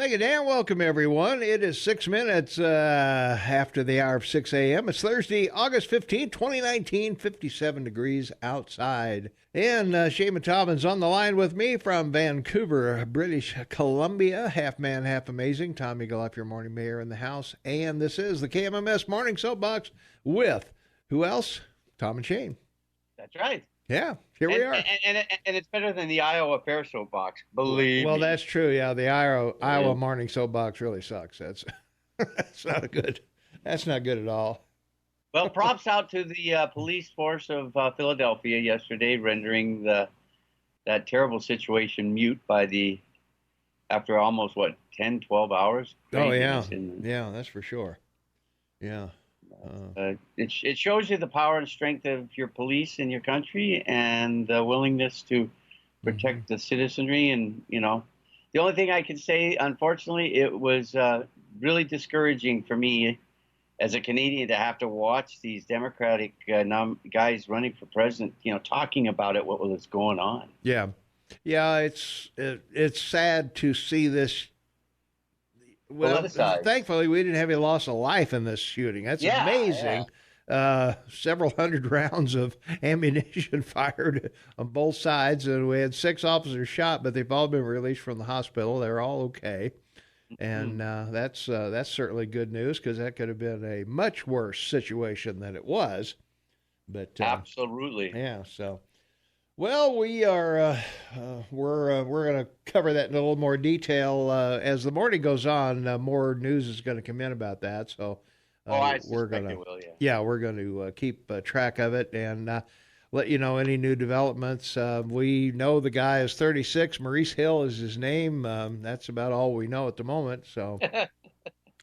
Thank you, Dan. Welcome, everyone. It is 6 minutes after the hour of 6 a.m. It's Thursday, August 15th, 2019, 57 degrees outside. And Shane Matobin's on the line with me from Vancouver, British Columbia. Half man, half amazing. Tom Eagle, your morning mayor in the house. And this is the KMMS Morning Soapbox with, who else? Tom and Shane. That's right. Yeah, here we are. And it's better than the Iowa Fair Soapbox, believe Well, me. that's true. Yeah, the Iowa Morning Soapbox really sucks. That's not good. That's not good at all. Well, props out to the police force of Philadelphia yesterday, rendering that terrible situation mute after almost, 10, 12 hours? Oh, yeah. Yeah, that's for sure. Yeah. It shows you the power and strength of your police in your country and the willingness to protect the citizenry. And, the only thing I can say, unfortunately, it was really discouraging for me as a Canadian to have to watch these Democratic guys running for president, talking about it, what was going on. Yeah. Yeah, it's sad to see this. Well, thankfully, we didn't have any loss of life in this shooting. That's amazing. Yeah. Several hundred rounds of ammunition fired on both sides, and we had 6 officers shot, but they've all been released from the hospital. They're all okay, and that's certainly good news because that could have been a much worse situation than it was. But absolutely, yeah. So. Well, we are we're going to cover that in a little more detail as the morning goes on. More news is going to come in about that, so we're going to we're going to keep track of it and let you know any new developments. We know the guy is 36. Maurice Hill is his name. That's about all we know at the moment. So,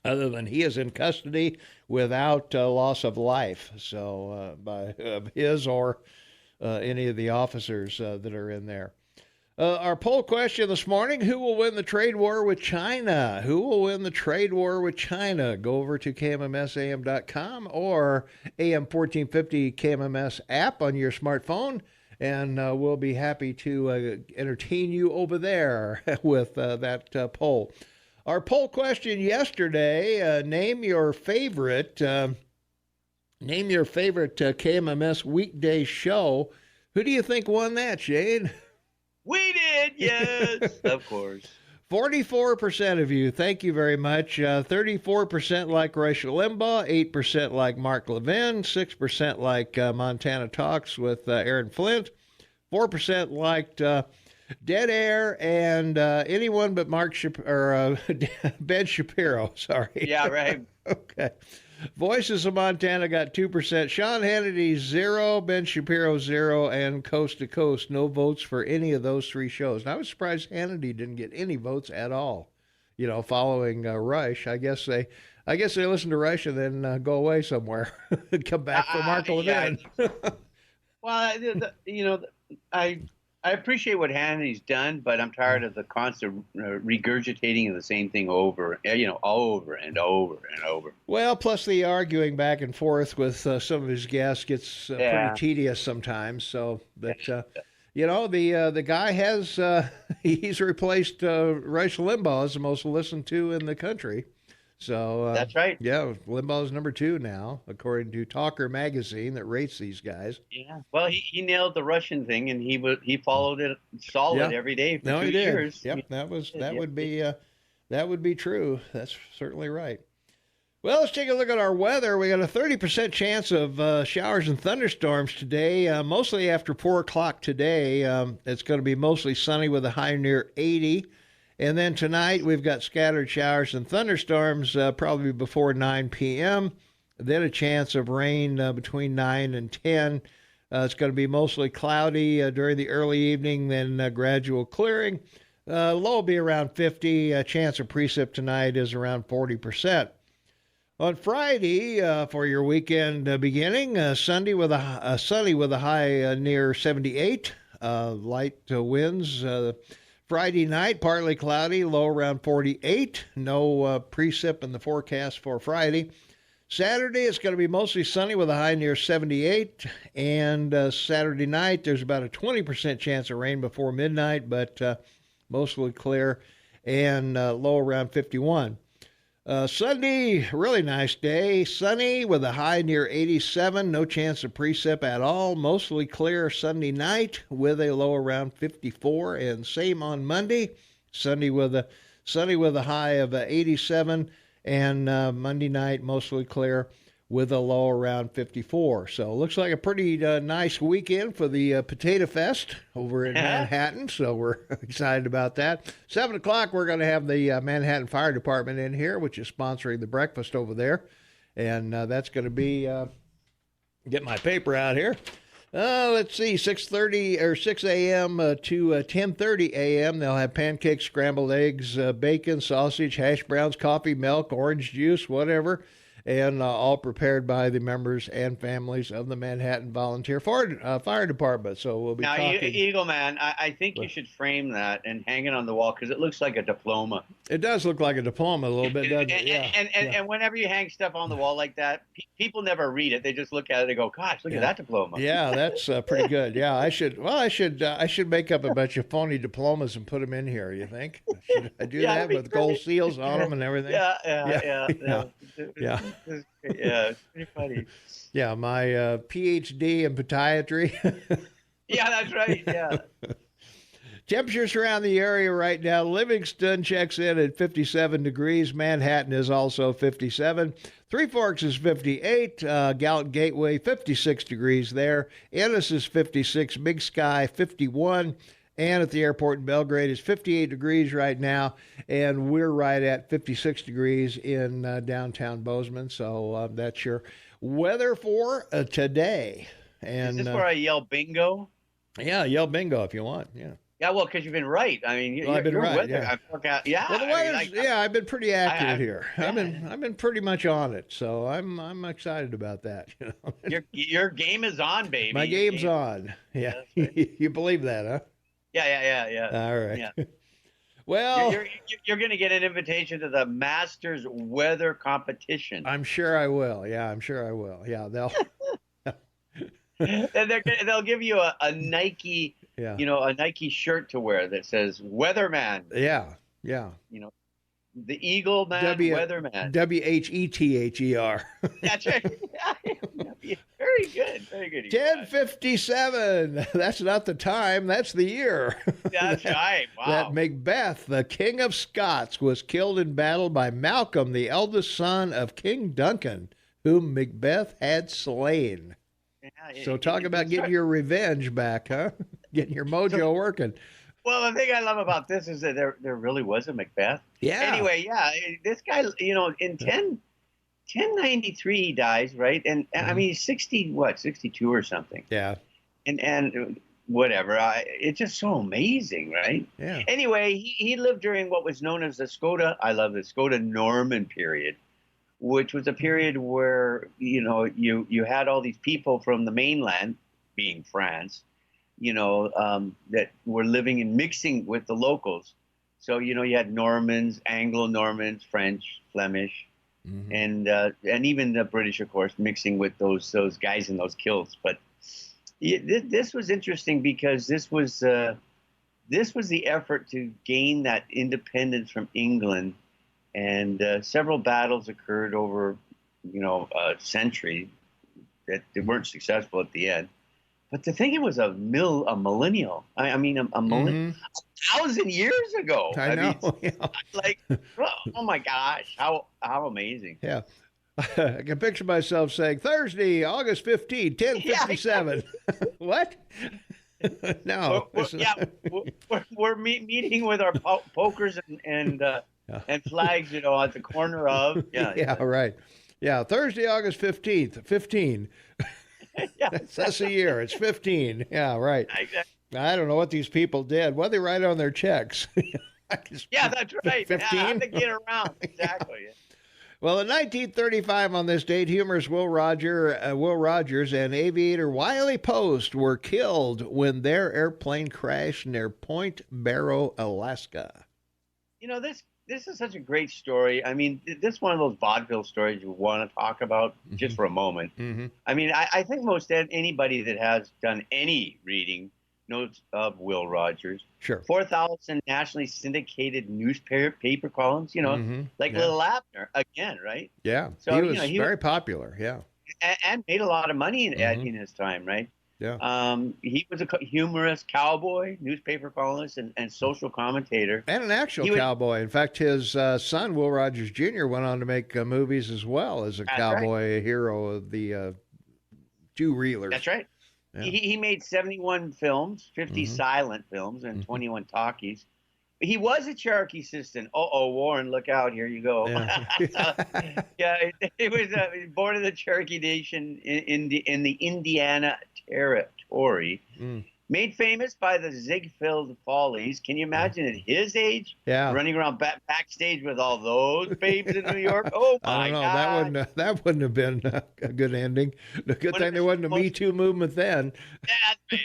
other than he is in custody without loss of life, so by his or any of the officers that are in there. Our poll question this morning, who will win the trade war with China? Who will win the trade war with China? Go over to KMMSAM.com or AM 1450 KMMS app on your smartphone, and we'll be happy to entertain you over there with that poll. Our poll question yesterday, name your favorite KMMS weekday show. Who do you think won that, Shane? We did, yes, of course. 44% of you, thank you very much. 34% like Rush Limbaugh, 8% like Mark Levin, 6% like Montana Talks with Aaron Flint, 4% liked Dead Air, and anyone but Ben Shapiro, sorry. Yeah, right. Okay. Voices of Montana got 2%. Sean Hannity, 0. Ben Shapiro, 0. And Coast to Coast, no votes for any of those 3 shows. And I was surprised Hannity didn't get any votes at all, following Rush. I guess they listen to Rush and then go away somewhere and come back for Mark Levin. Well, I appreciate what Hannity's done, but I'm tired of the constant regurgitating of the same thing over and over and over. Well, plus the arguing back and forth with some of his guests gets pretty tedious sometimes. So, but the guy has he's replaced Rush Limbaugh as the most listened to in the country. So that's right. Yeah, Limbaugh's number 2 now, according to Talker magazine that rates these guys. Yeah. Well, he nailed the Russian thing, and he followed it solid every day for 2 years. Yep, that would be true. That's certainly right. Well, let's take a look at our weather. We got a 30% chance of showers and thunderstorms today, mostly after 4 o'clock today. It's going to be mostly sunny with a high near 80. And then tonight, we've got scattered showers and thunderstorms probably before 9 p.m. Then a chance of rain between 9 and 10. It's going to be mostly cloudy during the early evening, then gradual clearing. Low will be around 50. A chance of precip tonight is around 40%. On Friday, for your weekend beginning, sunny with a high near 78. Light winds. Friday night, partly cloudy, low around 48. No precip in the forecast for Friday. Saturday, it's going to be mostly sunny with a high near 78. And Saturday night, there's about a 20% chance of rain before midnight, but mostly clear. and low around 51. Sunday, really nice day. Sunny with a high near 87. No chance of precip at all. Mostly clear Sunday night with a low around 54. And same on Monday. Sunday with a high of 87. And Monday night, mostly clear with a low around 54. So it looks like a pretty nice weekend for the Potato Fest over in Manhattan. So we're excited about that. 7 o'clock, we're going to have the Manhattan Fire Department in here, which is sponsoring the breakfast over there. And that's going to be, get my paper out here. Let's see, 6:30 or 6 a.m. to 10:30 a.m. They'll have pancakes, scrambled eggs, bacon, sausage, hash browns, coffee, milk, orange juice, whatever. And all prepared by the members and families of the Manhattan Volunteer Fire Department. So we'll be talking. Eagle Man, I think you should frame that and hang it on the wall because it looks like a diploma. It does look like a diploma a little bit, doesn't it? Yeah. And whenever you hang stuff on the wall like that, people never read it. They just look at it and go, "Gosh, look at that diploma." Yeah, that's pretty good. Yeah, I should make up a bunch of phony diplomas and put them in here. You think? Should I do that with gold seals on them and everything? Yeah. Yeah, it's pretty funny. Yeah, my PhD in podiatry. Yeah, that's right. Yeah. Temperatures around the area right now. Livingston checks in at 57 degrees. Manhattan is also 57. Three Forks is 58. Gallup Gateway, 56 degrees there. Ennis is 56. Big Sky, 51. And at the airport in Belgrade is 58 degrees right now, and we're right at 56 degrees in downtown Bozeman. So that's your weather for today. And is this where I yell bingo? Yeah, yell bingo if you want. Yeah. Yeah, well, because you've been right. I mean, I've been right. Yeah. Well, the weather's, I've been pretty accurate here. Yeah. I've been pretty much on it, so I'm excited about that. You know? Your game is on, baby. My game's on. Yeah, right. You believe that, huh? Yeah. All right. Yeah. Well, you're going to get an invitation to the Masters weather competition. I'm sure I will. Yeah, I'm sure I will. Yeah, they'll give you a Nike, a Nike shirt to wear that says Weatherman. Yeah. You know, the Eagle Man, Weatherman. WHETHER. That's right. Very good. 10:57. That's not the time. That's the year. That's right. Wow. That Macbeth, the King of Scots, was killed in battle by Malcolm, the eldest son of King Duncan, whom Macbeth had slain. Yeah, so talk about getting your revenge back, huh? Getting your mojo working. Well, the thing I love about this is that there really was a Macbeth. Yeah. Anyway, this guy, in 1093 he dies, right? And I mean, he's 62 or something. Yeah. And whatever. It's just so amazing, right? Yeah. Anyway, he lived during what was known as the Scoto-Norman period, which was a period where, you had all these people from the mainland, being France, that were living and mixing with the locals. So, you had Normans, Anglo-Normans, French, Flemish, and even the British, of course, mixing with those guys in those kilts. But this was interesting because this was the effort to gain that independence from England, and several battles occurred over, a century that they weren't successful at the end. But to think it was a millennial, a 1,000 years ago. I know. Oh my gosh, how amazing. Yeah. I can picture myself saying, Thursday, August 15, 10:57. Yeah. What? No. We're meeting with our pokers and flags, at the corner of. Yeah, right. Yeah, Thursday, August 15th, 15. That's the year. It's 15. Yeah, right. Exactly. I don't know what these people did. What did they write on their checks? Yeah, that's right. 15? How to get around. Exactly. Well, in 1935, on this date, humorist Will Rogers and aviator Wiley Post were killed when their airplane crashed near Point Barrow, Alaska. This is such a great story. I mean, this is one of those vaudeville stories you want to talk about just for a moment. Mm-hmm. I mean, I think most anybody that has done any reading, notes of Will Rogers. Sure. 4,000 nationally syndicated newspaper columns, like Yeah. Little Abner again, right? Yeah. So, he was very popular. Yeah. and made a lot of money in Mhm. his time, right? Yeah. He was a humorous cowboy, newspaper columnist, and social commentator. And an actual cowboy. In fact, his son, Will Rogers Jr., went on to make movies as well as a cowboy, a hero of the two-reelers. That's right. Yeah. He made 71 films, 50 silent films, and 21 talkies. He was a Cherokee citizen. Warren, look out! Here you go. Yeah, it was born in the Cherokee Nation in the Indiana Territory. Made famous by the Ziegfeld Follies. Can you imagine at his age, running around backstage with all those babes in New York? Oh my God! That wouldn't have been a good ending. The good thing there wasn't a Me Too movement then.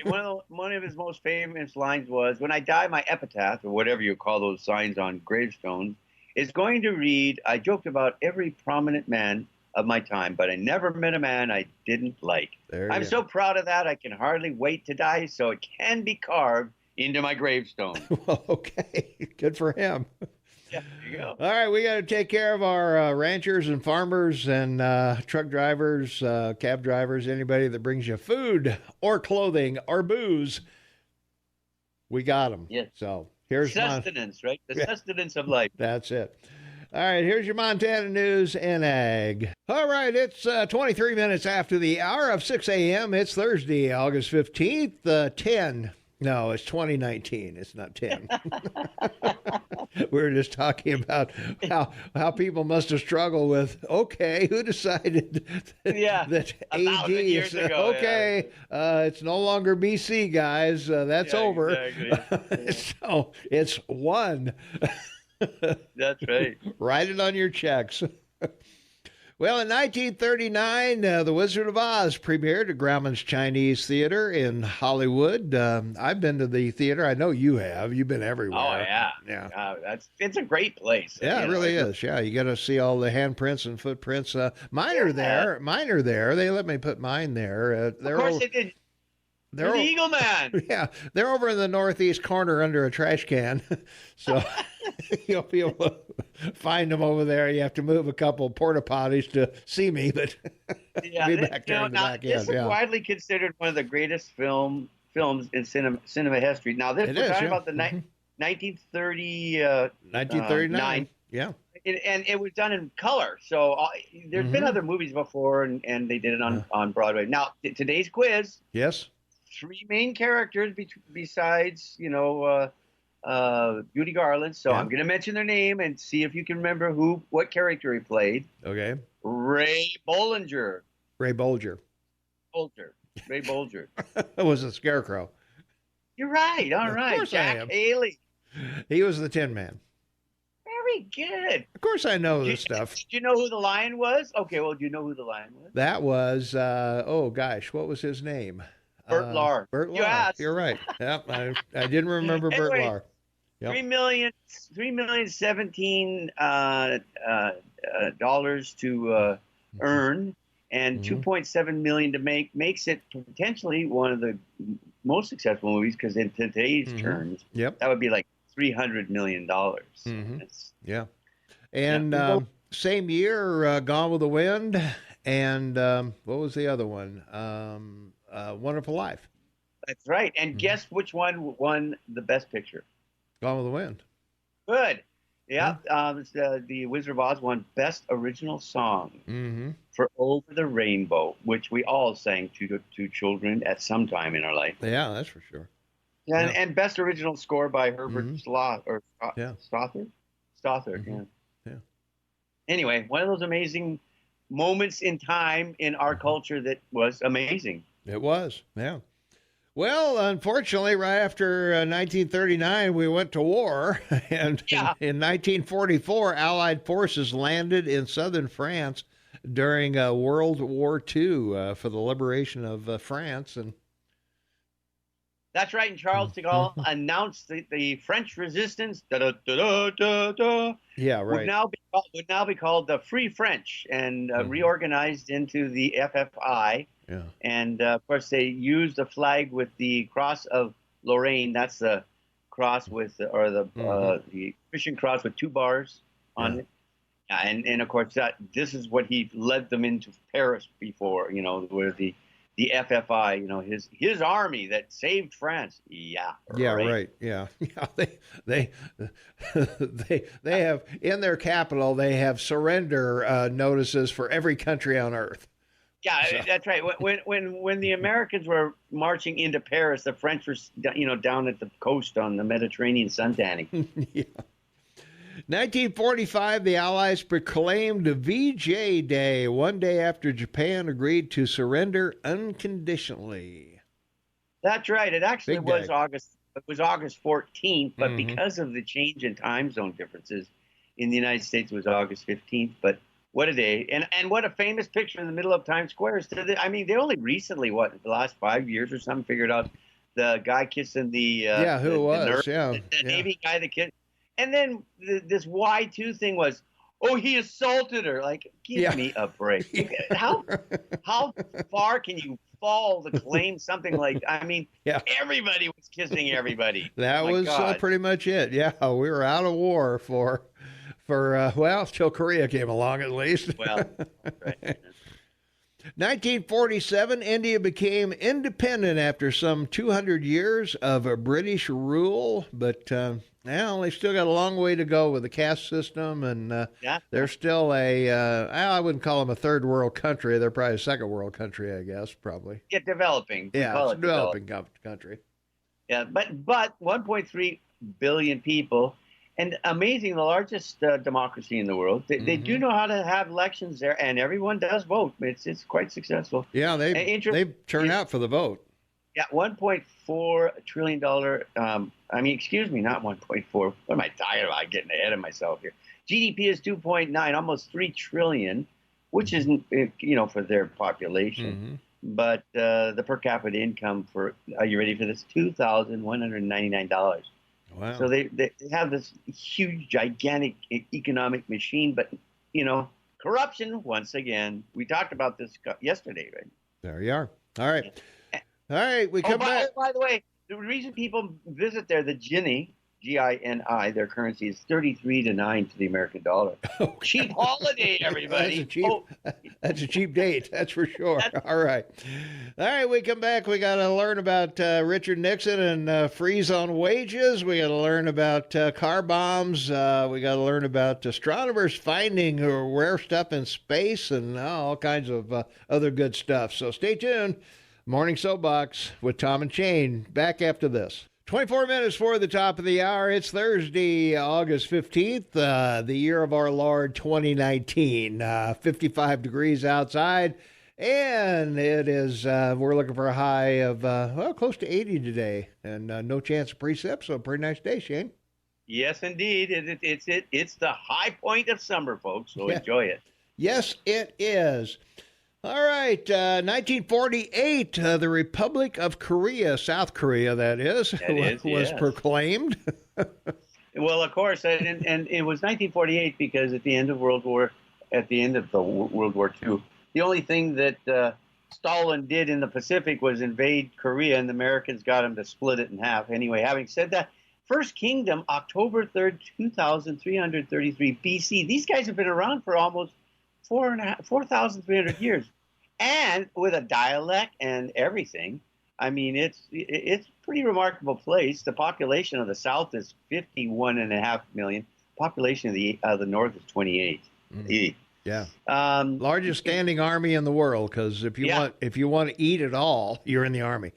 One of his most famous lines was, "When I die, my epitaph, or whatever you call those signs on gravestones, is going to read, I joked about every prominent man of my time, but I never met a man I didn't like. I'm so proud of that, I can hardly wait to die so it can be carved into my gravestone." Well, okay. Good for him. Yeah, there you go. All right, we got to take care of our ranchers and farmers and truck drivers, cab drivers, anybody that brings you food or clothing or booze. We got them. Yes. So here's sustenance, right? The sustenance of life. That's it. All right, here's your Montana news and ag. All right, it's 23 minutes after the hour of 6 a.m. It's Thursday, August 15th, 10. No, it's 2019. It's not 10. We were just talking about how people must have struggled with, okay, who decided that AD years ago, okay, it's no longer BC, guys. That's over. Exactly. So it's 1. That's right. Write it on your checks. Well, in 1939, The Wizard of Oz premiered at Grauman's Chinese Theater in Hollywood. I've been to the theater. I know you have. You've been everywhere. Oh, yeah. Yeah. It's a great place. Yeah, it really is. Yeah, you got to see all the handprints and footprints. Mine are there. They let me put mine there. Of course they did. They're the Eagle Man. Yeah, they're over in the northeast corner under a trash can. So you'll be able to find them over there. You have to move a couple porta potties to see me, but be back there in the back end. This is widely considered one of the greatest films in cinema history. Now, we're talking about the 1930, 1939. Yeah. And it was done in color. So there's been other movies before, and they did it on Broadway. Now, today's quiz. Yes. 3 main characters besides, Judy Garland. So I'm going to mention their name and see if you can remember what character he played. Okay. Ray Bollinger. Ray Bolger. Ray Bolger. It was a scarecrow. You're right. All right. Of course Jack I am. Haley. He was the Tin Man. Very good. Of course I know this stuff. Did you know who the lion was? Okay, well, do you know who the lion was? That was, what was his name? Bert Lahr. Bert Lahr. You're right. Yep, I didn't remember Bert Lahr. Yep. $3,017,000 to earn, and $2.7 million to make, makes it potentially one of the most successful movies, because in today's terms, that would be like $300 million. Yeah. And same year, Gone with the Wind, and what was the other one? Wonderful Life. That's right. And guess which one won the Best Picture? Gone with the Wind. Good. Yeah. The Wizard of Oz won Best Original Song for Over the Rainbow, which we all sang to children at some time in our life. Yeah, that's for sure. And Best Original Score by Herbert Stother. Yeah. Anyway, one of those amazing moments in time in our culture that was amazing. It was, yeah. Well, unfortunately, right after 1939, we went to war. And in 1944, Allied forces landed in southern France during World War II for the liberation of France. And that's right. And Charles de Gaulle announced the French resistance. Yeah, right. Would now be called the Free French, and reorganized into the FFI. Yeah. And of course, they used a flag with the cross of Lorraine, that's the cross with, or the Christian cross with 2 bars on it. And of course this is what he led them into Paris before, where the FFI, his army that saved France. Yeah. Right. Yeah. They have in their capital, they have surrender notices for every country on earth. Yeah, so. That's right. When the Americans were marching into Paris, the French were, down at the coast on the Mediterranean suntanning. Yeah. 1945, the Allies proclaimed VJ Day, one day after Japan agreed to surrender unconditionally. That's right. It actually was August. It was August 14th, but because of the change in time zone differences in the United States, it was August 15th. But what a day. And what a famous picture in the middle of Times Square. They only recently, the last 5 years or something, figured out the guy kissing the the Navy guy that kissed. And then this Y2 thing was, he assaulted her. Like, give me a break. How far can you fall to claim something like? Everybody was kissing everybody. That was pretty much it. Yeah, we were out of war for till Korea came along, at least. Well, right. 1947, India became independent after some 200 years of British rule, but they still got a long way to go with the caste system, and they're still I wouldn't call them a third world country. They're probably a second world country, I guess, probably. Yeah, developing. Yeah, it's a developing country. Yeah, but 1.3 billion people. And amazing, the largest democracy in the world. They do know how to have elections there, and everyone does vote. It's quite successful. Yeah, they turn out for the vote. Yeah, $1.4 trillion. Excuse me, not 1.4. What am I talking about? Getting ahead of myself here. GDP is 2.9, almost 3 trillion, which isn't for their population. But the per capita income are you ready for this? $2,199. Wow. So they have this huge, gigantic economic machine, but, corruption, once again. We talked about this yesterday, right? There you are. All right. All right, we come back. By the way, the reason people visit there, the Gini, Gini, their currency is 33 to 9 to the American dollar. Cheap holiday, everybody. That's a cheap date, that's for sure. All right, we come back. We got to learn about Richard Nixon and freeze on wages. We got to learn about car bombs. We got to learn about astronomers finding rare stuff in space and all kinds of other good stuff. So stay tuned. Morning Soapbox with Tom and Shane. Back after this. 24 minutes for the top of the hour. It's Thursday, August 15th, the year of our Lord 2019. 55 degrees outside, and it is, we're looking for a high of, close to 80 today, and no chance of precip, so a pretty nice day, Shane. Yes, indeed. It's the high point of summer, folks, so enjoy it. Yes, it is. All right, 1948, the Republic of Korea, South Korea, that is, was proclaimed. Well, of course, and it was 1948 because at the end of World War II, the only thing that Stalin did in the Pacific was invade Korea, and the Americans got him to split it in half. Anyway, having said that, First Kingdom, October 3rd, 2333 BC. These guys have been around for almost 4,300 years. And with a dialect and everything, I mean, it's a pretty remarkable place. The population of the South is 51.5 million. Population of the North is 28. Yeah. Largest standing army in the world, because if you want to eat at all, you're in the army.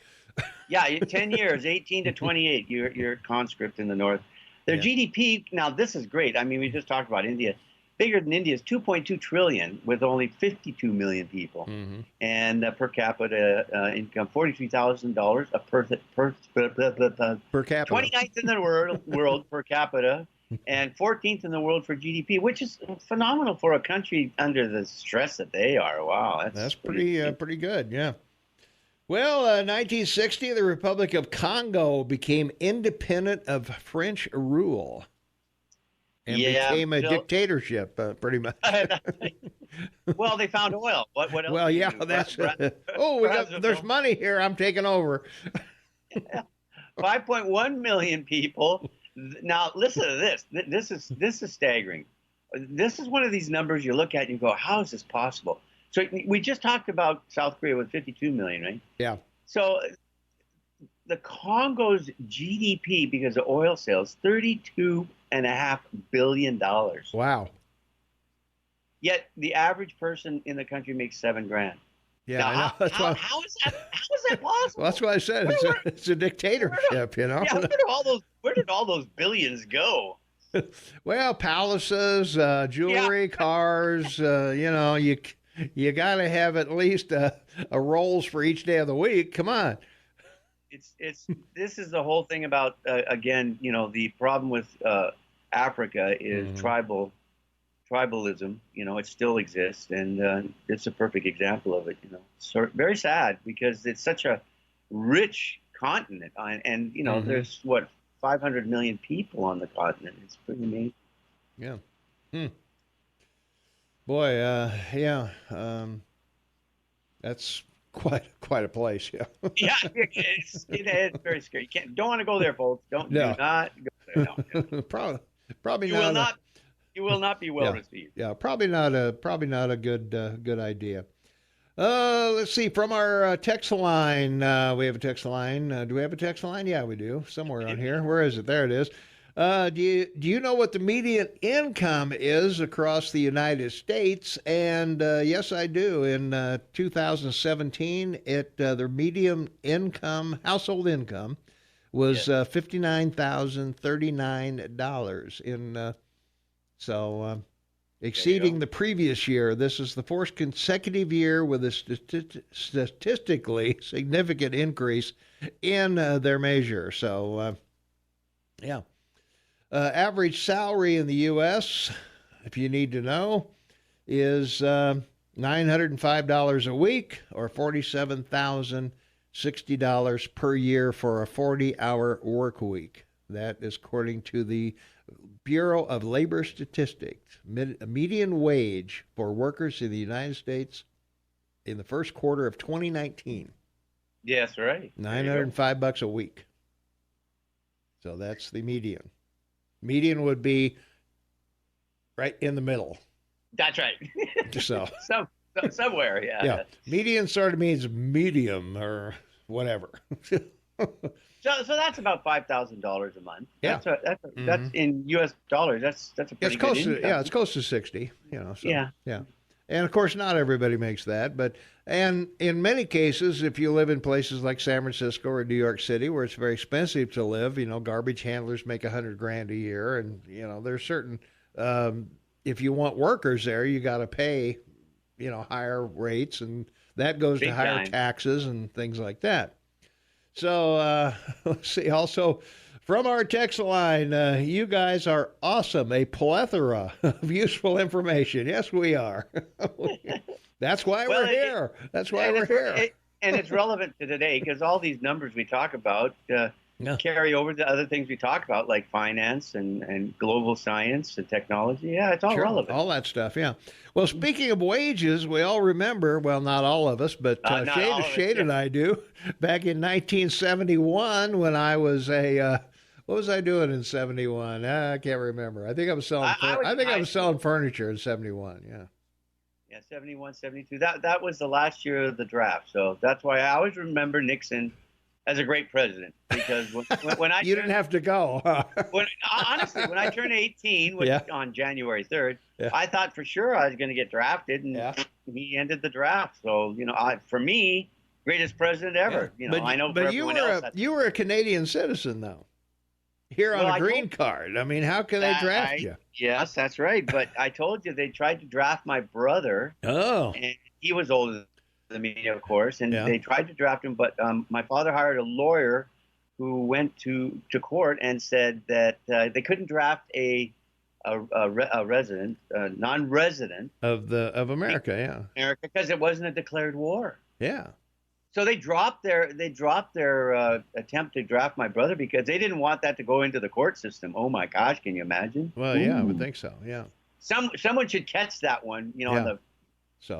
10 years, 18 to 28, you're conscript in the North. Their GDP, now this is great. I mean, we just talked about India. Bigger than India is 2.2 trillion with only 52 million people, and per capita income $43,000 per capita, 29th in the world per capita, and 14th in the world for GDP, which is phenomenal for a country under the stress that they are. Wow, that's pretty good. Yeah. Well, 1960, the Republic of Congo became independent of French rule. And became a dictatorship, pretty much. Well, they found oil. What else? Well, yeah, that's. There's money here. I'm taking over. 5.1 million people. Now, listen to this. This is staggering. This is one of these numbers you look at and you go, how is this possible? So we just talked about South Korea with 52 million, right? Yeah. So the Congo's GDP, because of oil sales, $32.5 billion. Wow. Yet the average person in the country makes $7,000. Yeah, now, I know. how is that possible? Well, that's what I said. It's a dictatorship, you know. Yeah, where did all those billions go? Well, palaces, jewelry, cars. You know, you got to have at least a Rolls for each day of the week. Come on. This is the whole thing about again, you know, the problem with Africa is tribalism. You know, it still exists, and it's a perfect example of it. You know, so very sad because it's such a rich continent, and you know, there's 500 million people on the continent. It's pretty amazing. Yeah. Boy, yeah. That's quite a place. Yeah. Yeah, it's very scary. Don't want to go there, folks. Do not go there. No. Probably not. You will not be well received. Yeah, probably not a good idea. Let's see. From our text line, we have a text line. Do we have a text line? Yeah, we do. Somewhere on here. Where is it? There it is. Do you know what the median income is across the United States? And yes, I do. In 2017, their median income, household income, was $59,039. Exceeding the previous year. This is the fourth consecutive year with a statistically significant increase in their measure. So, yeah. Average salary in the U.S., if you need to know, is $905 a week, or $47,060 per year for a 40-hour work week. That is according to the Bureau of Labor Statistics. Median wage for workers in the United States in the first quarter of 2019. Yes, right. $905 a week. So that's the median. Median would be right in the middle. That's right. So somewhere, yeah. Yeah. Median sort of means medium or whatever. So that's about $5,000 a month. Yeah. That's in U.S. dollars. That's a pretty good income. It's close to 60. You know. So, yeah. And of course, not everybody makes that, and in many cases, if you live in places like San Francisco or New York City, where it's very expensive to live, you know, garbage handlers make $100,000 a year, and you know, there's certain. If you want workers there, you got to pay, you know, higher rates, and that goes to higher taxes and things like that. So let's see. Also, from our text line, you guys are awesome. A plethora of useful information. Yes, we are. That's why we're here. That's why we're here. And it's relevant to today because all these numbers we talk about carry over to other things we talk about, like finance and global science and technology. Yeah, it's all relevant. All that stuff, yeah. Well, speaking of wages, we all remember, well, not all of us, but Shade and I do, back in 1971 when I was what was I doing in 71? I can't remember. I think I was selling I was selling furniture in 71, yeah. Yeah, 71, 72. That was the last year of the draft. So that's why I always remember Nixon as a great president, because when I didn't have to go. Huh? Honestly, when I turned 18 on January 3rd, I thought for sure I was going to get drafted, and he ended the draft. So, you know, for me, greatest president ever. Yeah. You know, I know for everyone else. You were a Canadian citizen, though. Here on a green card. I mean, how can they draft you? Yes, that's right. But I told you they tried to draft my brother. Oh. And he was older than me, of course. And they tried to draft him. But my father hired a lawyer who went to court and said that they couldn't draft a resident, non-resident of America, America, because it wasn't a declared war. Yeah. So they dropped their attempt to draft my brother because they didn't want that to go into the court system. Oh my gosh, can you imagine? Well, yeah, I would think so. Yeah. Someone should catch that one, you know, on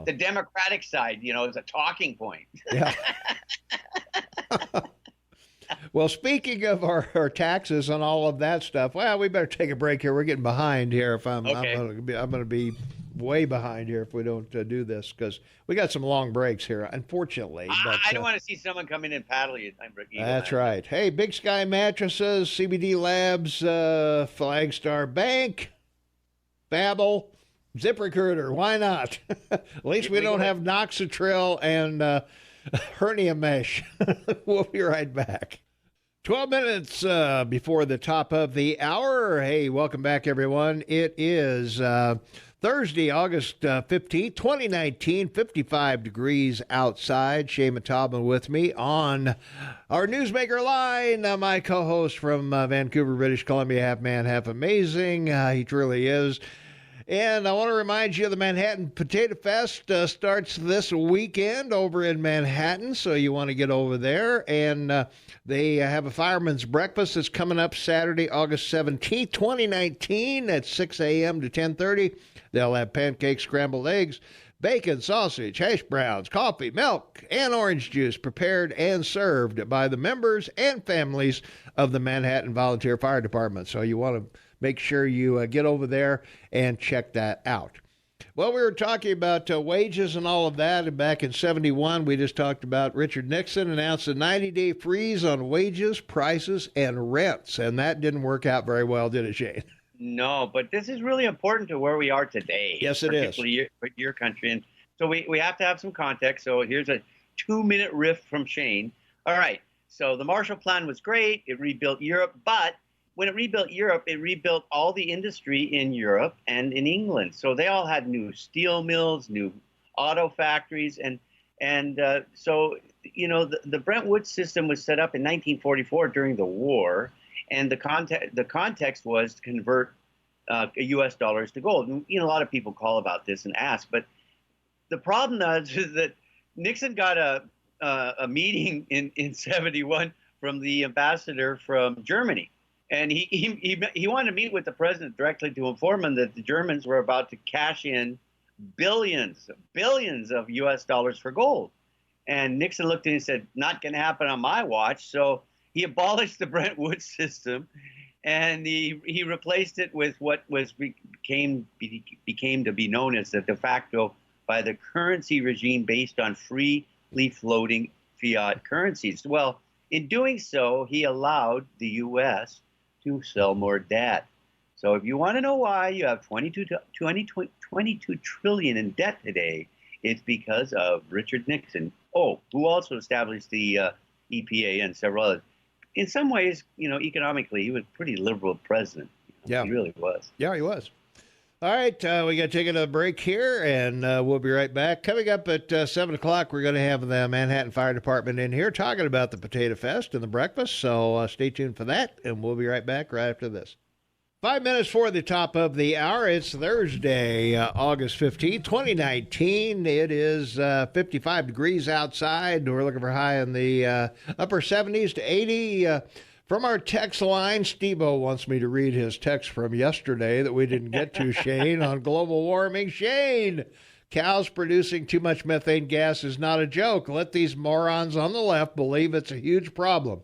the Democratic side, you know, as a talking point. Yeah. Well, speaking of our taxes and all of that stuff, well, we better take a break here. We're getting behind here. If I'm Okay. going to be way behind here if we don't do this because we got some long breaks here, unfortunately. But I don't want to see someone come in and paddle you. That's right. Hey, Big Sky Mattresses, CBD Labs, Flagstar Bank, Babel, ZipRecruiter. Why not? At least we don't have Noxatril and hernia mesh. We'll be right back. 12 minutes before the top of the hour. Hey, welcome back, everyone. It is Thursday, August 15th, 2019, 55 degrees outside. Shay Matabman with me on our Newsmaker line. My co-host from Vancouver, British Columbia, half man, half amazing. He truly is. And I want to remind you the Manhattan Potato Fest starts this weekend over in Manhattan, so you want to get over there. And they have a fireman's breakfast that's coming up Saturday, August 17th, 2019 at 6 a.m. to 10:30. They'll have pancakes, scrambled eggs, bacon, sausage, hash browns, coffee, milk, and orange juice prepared and served by the members and families of the Manhattan Volunteer Fire Department. So you want to make sure you get over there and check that out. Well, we were talking about wages and all of that, and back in 71, we just talked about Richard Nixon announced a 90-day freeze on wages, prices, and rents, and that didn't work out very well, did it, Shane? No, but this is really important to where we are today. Yes, it is. Particularly your country. And so we have to have some context. So here's a 2-minute riff from Shane. All right. So the Marshall Plan was great. It rebuilt Europe. But when it rebuilt Europe, it rebuilt all the industry in Europe and in England. So they all had new steel mills, new auto factories. And so, you know, the Brentwood system was set up in 1944 during the war. And the context was to convert U.S. dollars to gold. And, you know, a lot of people call about this and ask. But the problem is that Nixon got a meeting in 71 from the ambassador from Germany. And he wanted to meet with the president directly to inform him that the Germans were about to cash in billions of U.S. dollars for gold. And Nixon looked at him and said, not going to happen on my watch. So he abolished the Brentwood system, and he replaced it with what became to be known as the de facto by the currency regime based on freely floating fiat currencies. Well, in doing so, he allowed the U.S. to sell more debt. So if you want to know why you have 22 trillion in debt today, it's because of Richard Nixon. Oh, who also established the EPA and several others. In some ways, you know, economically, he was a pretty liberal president. Yeah, he really was. Yeah, he was. All right, we got to take another break here, and we'll be right back. Coming up at 7 o'clock, we're going to have the Manhattan Fire Department in here talking about the Potato Fest and the breakfast, so stay tuned for that, and we'll be right back right after this. 5 minutes for the top of the hour. It's Thursday, August 15th, 2019. It is 55 degrees outside. We're looking for high in the upper 70s to 80. From our text line, Steve-O wants me to read his text from yesterday that we didn't get to, Shane, on global warming. Shane, cows producing too much methane gas is not a joke. Let these morons on the left believe it's a huge problem.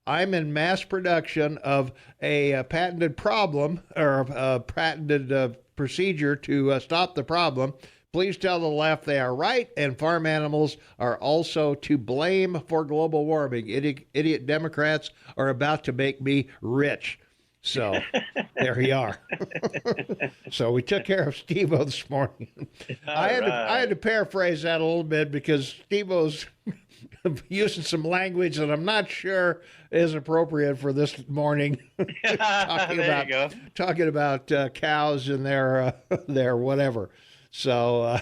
I'm in mass production of a patented problem or a patented procedure to stop the problem. Please tell the left they are right, and farm animals are also to blame for global warming. Idiot Democrats are about to make me rich. So there you are. So we took care of Steve-O this morning. I had to paraphrase that a little bit because Steve-O's using some language that I'm not sure is appropriate for this morning. talking about cows and their whatever. So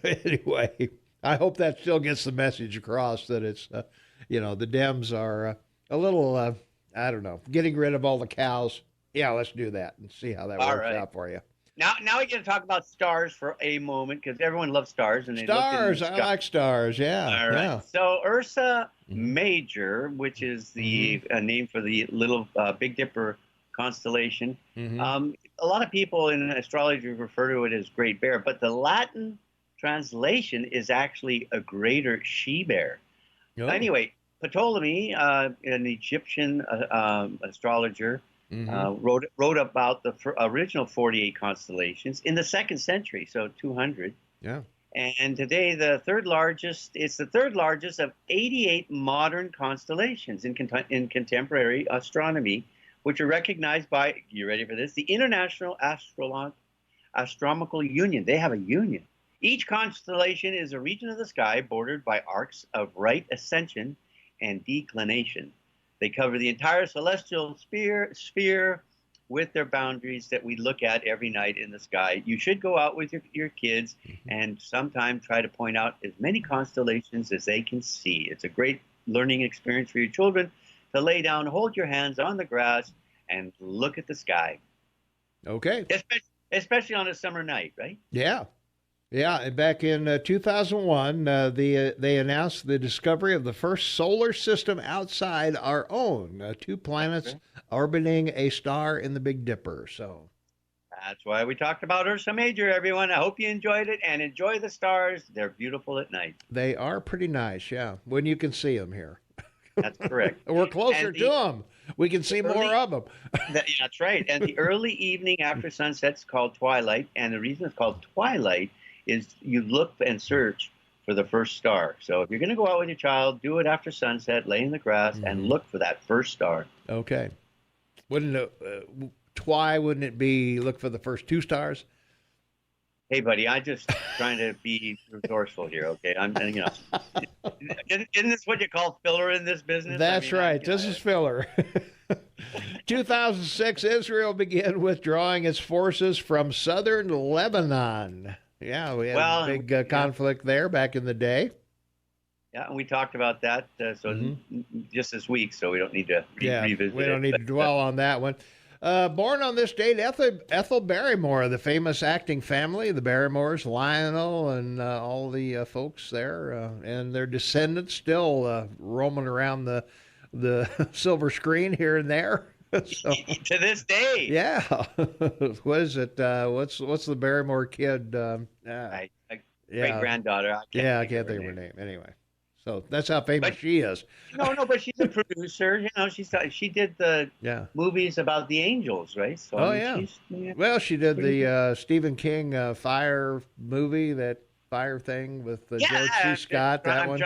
anyway, I hope that still gets the message across that it's the Dems are a little I don't know, getting rid of all the cows. Yeah, let's do that and see how that works out for you. Now we got to talk about stars for a moment because everyone loves stars. And stars, I like stars. Yeah. All right. Yeah. So Ursa Major, which is the name for the little Big Dipper constellation. A lot of people in astrology refer to it as Great Bear, but the Latin translation is actually a greater she bear. Oh. Anyway, Ptolemy, an Egyptian astrologer, Mm-hmm. wrote about the original 48 constellations in the second century, so 200. Yeah. And today, it's the third largest of 88 modern constellations in contemporary astronomy, which are recognized by, you ready for this? The International Astronomical Union. They have a union. Each constellation is a region of the sky bordered by arcs of right ascension and declination. They cover the entire celestial sphere with their boundaries that we look at every night in the sky. You should go out with your kids and sometime try to point out as many constellations as they can see. It's a great learning experience for your children to lay down, hold your hands on the grass, and look at the sky. Okay. Especially on a summer night, right? Yeah. Yeah, and back in 2001, they announced the discovery of the first solar system outside our own, 2 planets orbiting a star in the Big Dipper. So that's why we talked about Ursa Major, everyone. I hope you enjoyed it, and enjoy the stars. They're beautiful at night. They are pretty nice, yeah, when you can see them here. That's correct. We're closer to them. We can see more of them. That's right. And the early evening after sunset's called twilight, and the reason it's called twilight is you look and search for the first star. So if you're going to go out with your child, do it after sunset, lay in the grass, and look for that first star. Okay. Wouldn't it be look for the first 2 stars? Hey, buddy, I'm just trying to be resourceful here, okay? Isn't this what you call filler in this business? That's right. This is filler. 2006, Israel began withdrawing its forces from southern Lebanon. Yeah, we had a big conflict there back in the day. Yeah, and we talked about that just this week, so we don't need to revisit it. We don't need to dwell on that one. Born on this date, Ethel Barrymore, the famous acting family, the Barrymores, Lionel, and all the folks there, and their descendants still roaming around the silver screen here and there. So, to this day. Yeah. What is it? What's the Barrymore kid? Great granddaughter. I can't think of her name. Anyway, so that's how famous she is. No, but she's a producer. She did the movies about the angels, right? So, Well, she did the Stephen King Fire movie, that Fire thing with George C. Scott. That one.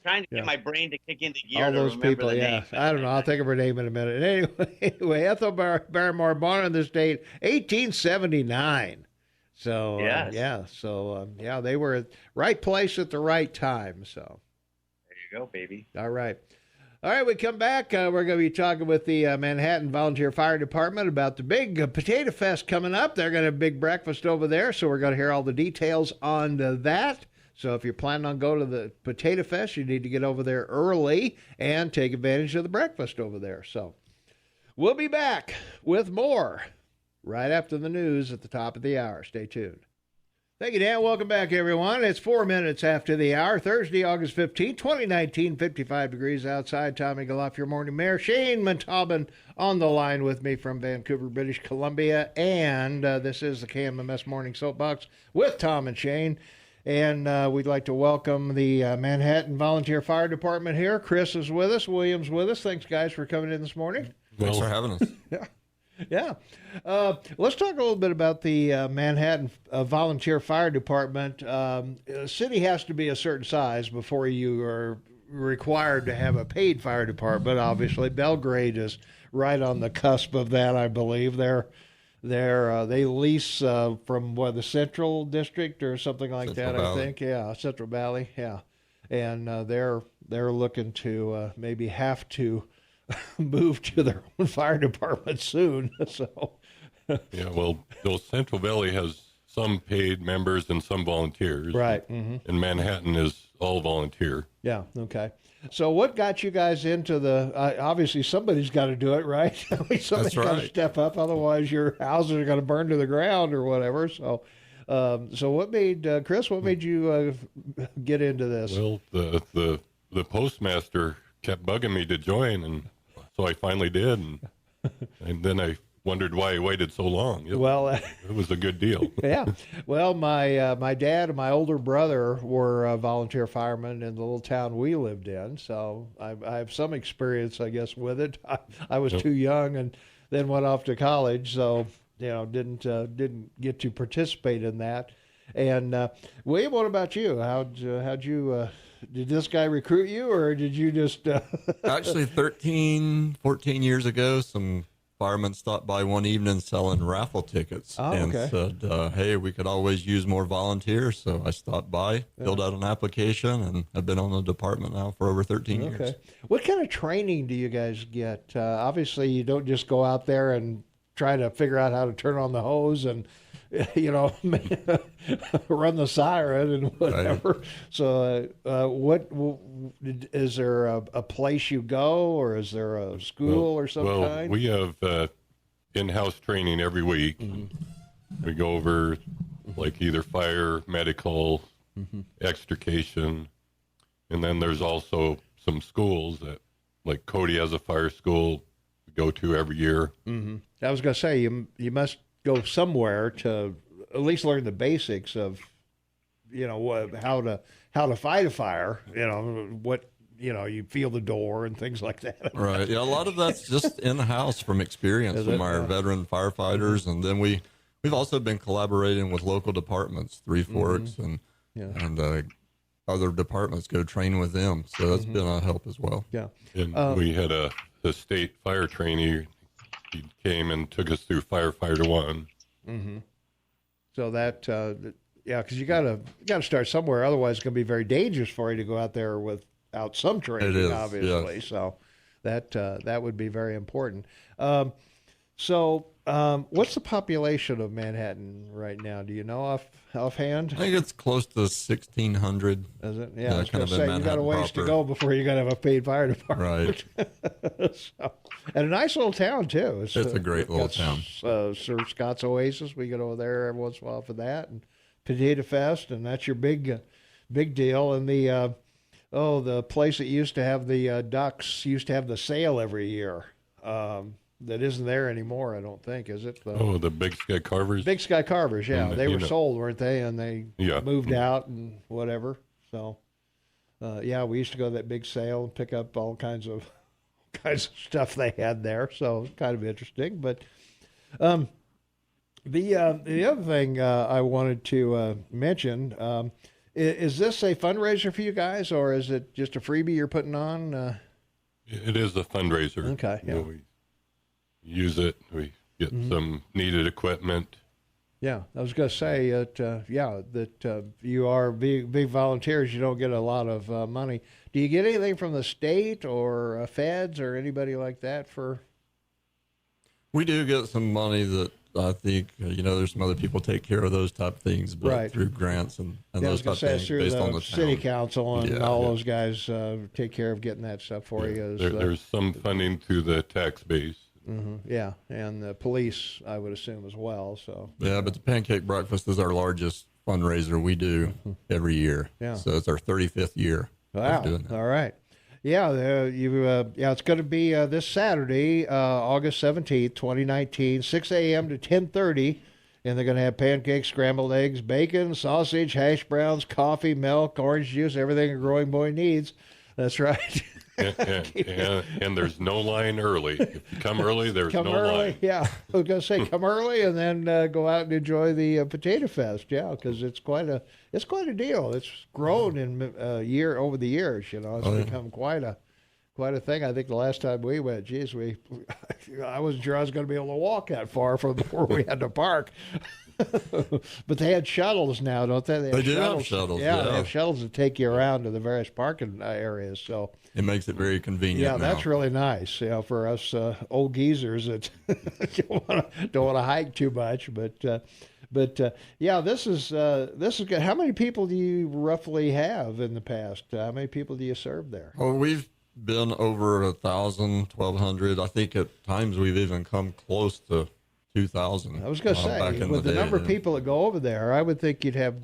Trying to get my brain to kick into gear. All those people, names. I don't know. I'll think of her name in a minute. Anyway, Ethel Barrymore, born on this date, 1879. So, they were at right place at the right time. So, there you go, baby. All right, we come back. We're going to be talking with the Manhattan Volunteer Fire Department about the big Potato Fest coming up. They're going to have a big breakfast over there, so we're going to hear all the details on that. So if you're planning on going to the Potato Fest, you need to get over there early and take advantage of the breakfast over there. So we'll be back with more right after the news at the top of the hour. Stay tuned. Thank you, Dan. Welcome back, everyone. It's 4 minutes after the hour, Thursday, August 15, 2019, 55 degrees outside. Tommy Galoff, your morning mayor. Shane Montalban on the line with me from Vancouver, British Columbia. And this is the KMMS Morning Soapbox with Tom and Shane. And we'd like to welcome the Manhattan Volunteer Fire Department here. Chris is with us. William's with us. Thanks, guys, for coming in this morning. Thanks for having us. Yeah. Let's talk a little bit about the Manhattan Volunteer Fire Department. The city has to be a certain size before you are required to have a paid fire department. Obviously, Belgrade is right on the cusp of that, I believe. They lease from the Central District or something like Central that. Valley. I think, Central Valley, and they're looking to maybe have to move to their own fire department soon. So, Central Valley has some paid members and some volunteers, right? Mm-hmm. And Manhattan is all volunteer. Yeah. Okay. So what got you guys into the, obviously somebody's got to do it, right? Somebody's got to step up, otherwise your houses are going to burn to the ground or whatever. So what made, Chris, what made you get into this? Well, the postmaster kept bugging me to join, and so I finally did. And then I wondered why he waited so long. Well, It was a good deal. yeah. Well, my dad and my older brother were volunteer firemen in the little town we lived in, so I have some experience, I guess, with it. I was too young and then went off to college, so didn't get to participate in that. And William, what about you? How'd you did this guy recruit you, or did you just? Actually, 13, 14 years ago, some firemen stopped by one evening selling raffle tickets and said, hey, we could always use more volunteers. So I stopped by, filled out an application, and I've been on the department now for over 13 years. Okay. What kind of training do you guys get? Obviously, you don't just go out there and try to figure out how to turn on the hose and run the siren and whatever. Right. So, what is there a place you go, or is there a school or some kind? We have in-house training every week. Mm-hmm. We go over like either fire, medical, extrication, and then there's also some schools that, like Cody has a fire school we go to every year. Mm-hmm. I was going to say you must go somewhere to at least learn the basics of, how to fight a fire. You feel the door and things like that. Right. Yeah. A lot of that's just in the house from experience from our veteran firefighters, and then we've also been collaborating with local departments, Three Forks, and other departments go train with them. So that's been a help as well. Yeah. And we had the state fire trainee. He came and took us through Firefighter 1. Mm-hmm. So that, because you gotta start somewhere. Otherwise, it's gonna be very dangerous for you to go out there without some training, obviously. Yes. So that would be very important. What's the population of Manhattan right now? Do you know offhand? I think it's close to 1,600. Is it? Yeah, I was going to say, you got a ways to go before you got to have a paid fire department. Right. And a nice little town, too. It's a great little town. Sir Scott's Oasis, we get over there every once in a while for that. And Potato Fest, and that's your big deal. And the place that used to have the ducks used to have the sale every year. That isn't there anymore, I don't think, is it? The Big Sky Carvers? Big Sky Carvers, yeah. They were sold, weren't they? And they moved out and whatever. So, we used to go to that big sale and pick up all kinds of stuff they had there. So, it's kind of interesting. But the other thing I wanted to mention, is this a fundraiser for you guys, or is it just a freebie you're putting on? It is a fundraiser. Okay, yeah. We use it. We get some needed equipment. Yeah, I was going to say that you are big volunteers. You don't get a lot of money. Do you get anything from the state or feds or anybody like that for? We do get some money that I think there's some other people take care of those type of things, but through grants and those type of things based on the city council and all those guys take care of getting that stuff for you. There's some funding through the tax base. Mm-hmm. Yeah, and the police, I would assume, as well. So but the Pancake Breakfast is our largest fundraiser we do every year. Yeah, so it's our 35th year. Wow! Of doing that. All right. Yeah, it's going to be this Saturday, August 17th, 2019, 6 a.m. to 10:30, and they're going to have pancakes, scrambled eggs, bacon, sausage, hash browns, coffee, milk, orange juice, everything a growing boy needs. That's right. and there's no line early. If you come early, there's no line. Yeah, I was going to say come early and then go out and enjoy the Potato Fest. Yeah, because it's quite a deal. It's grown in over the years. It's become quite a thing. I think the last time we went, I wasn't sure I was going to be able to walk that far from where we had to park. But they had shuttles now, don't they? They do have shuttles. Yeah, they have shuttles that take you around to the various parking areas. So it makes it very convenient. Yeah, now. That's really nice. For us old geezers that don't want to hike too much. But this is good. How many people do you roughly have in the past? How many people do you serve there? Well, we've been over 1,000, 1,200. I think at times we've even come close to 2,000. I was going to say, with the number of people that go over there, I would think you'd have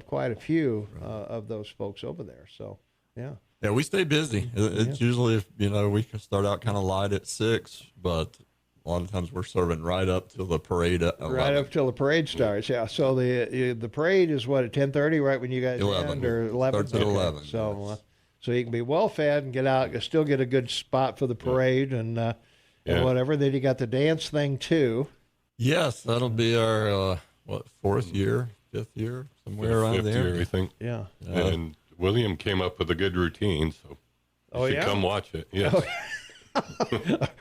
quite a few of those folks over there. So, yeah. Yeah, we stay busy. It's usually, we can start out kind of light at 6, but A lot of times we're serving right up till the parade at 11. Right up till the parade starts, yeah. So the parade is what, at 10:30, right when you guys 11. end, or 11? Starts at 11. So yes. so you can be well fed and get out, you still get a good spot for the parade and whatever. Then you got the dance thing too. Yes, that'll be our fourth year, fifth year, somewhere around Fifth there. year, I think. Yeah. And William came up with a good routine, so you should come watch it. Yes.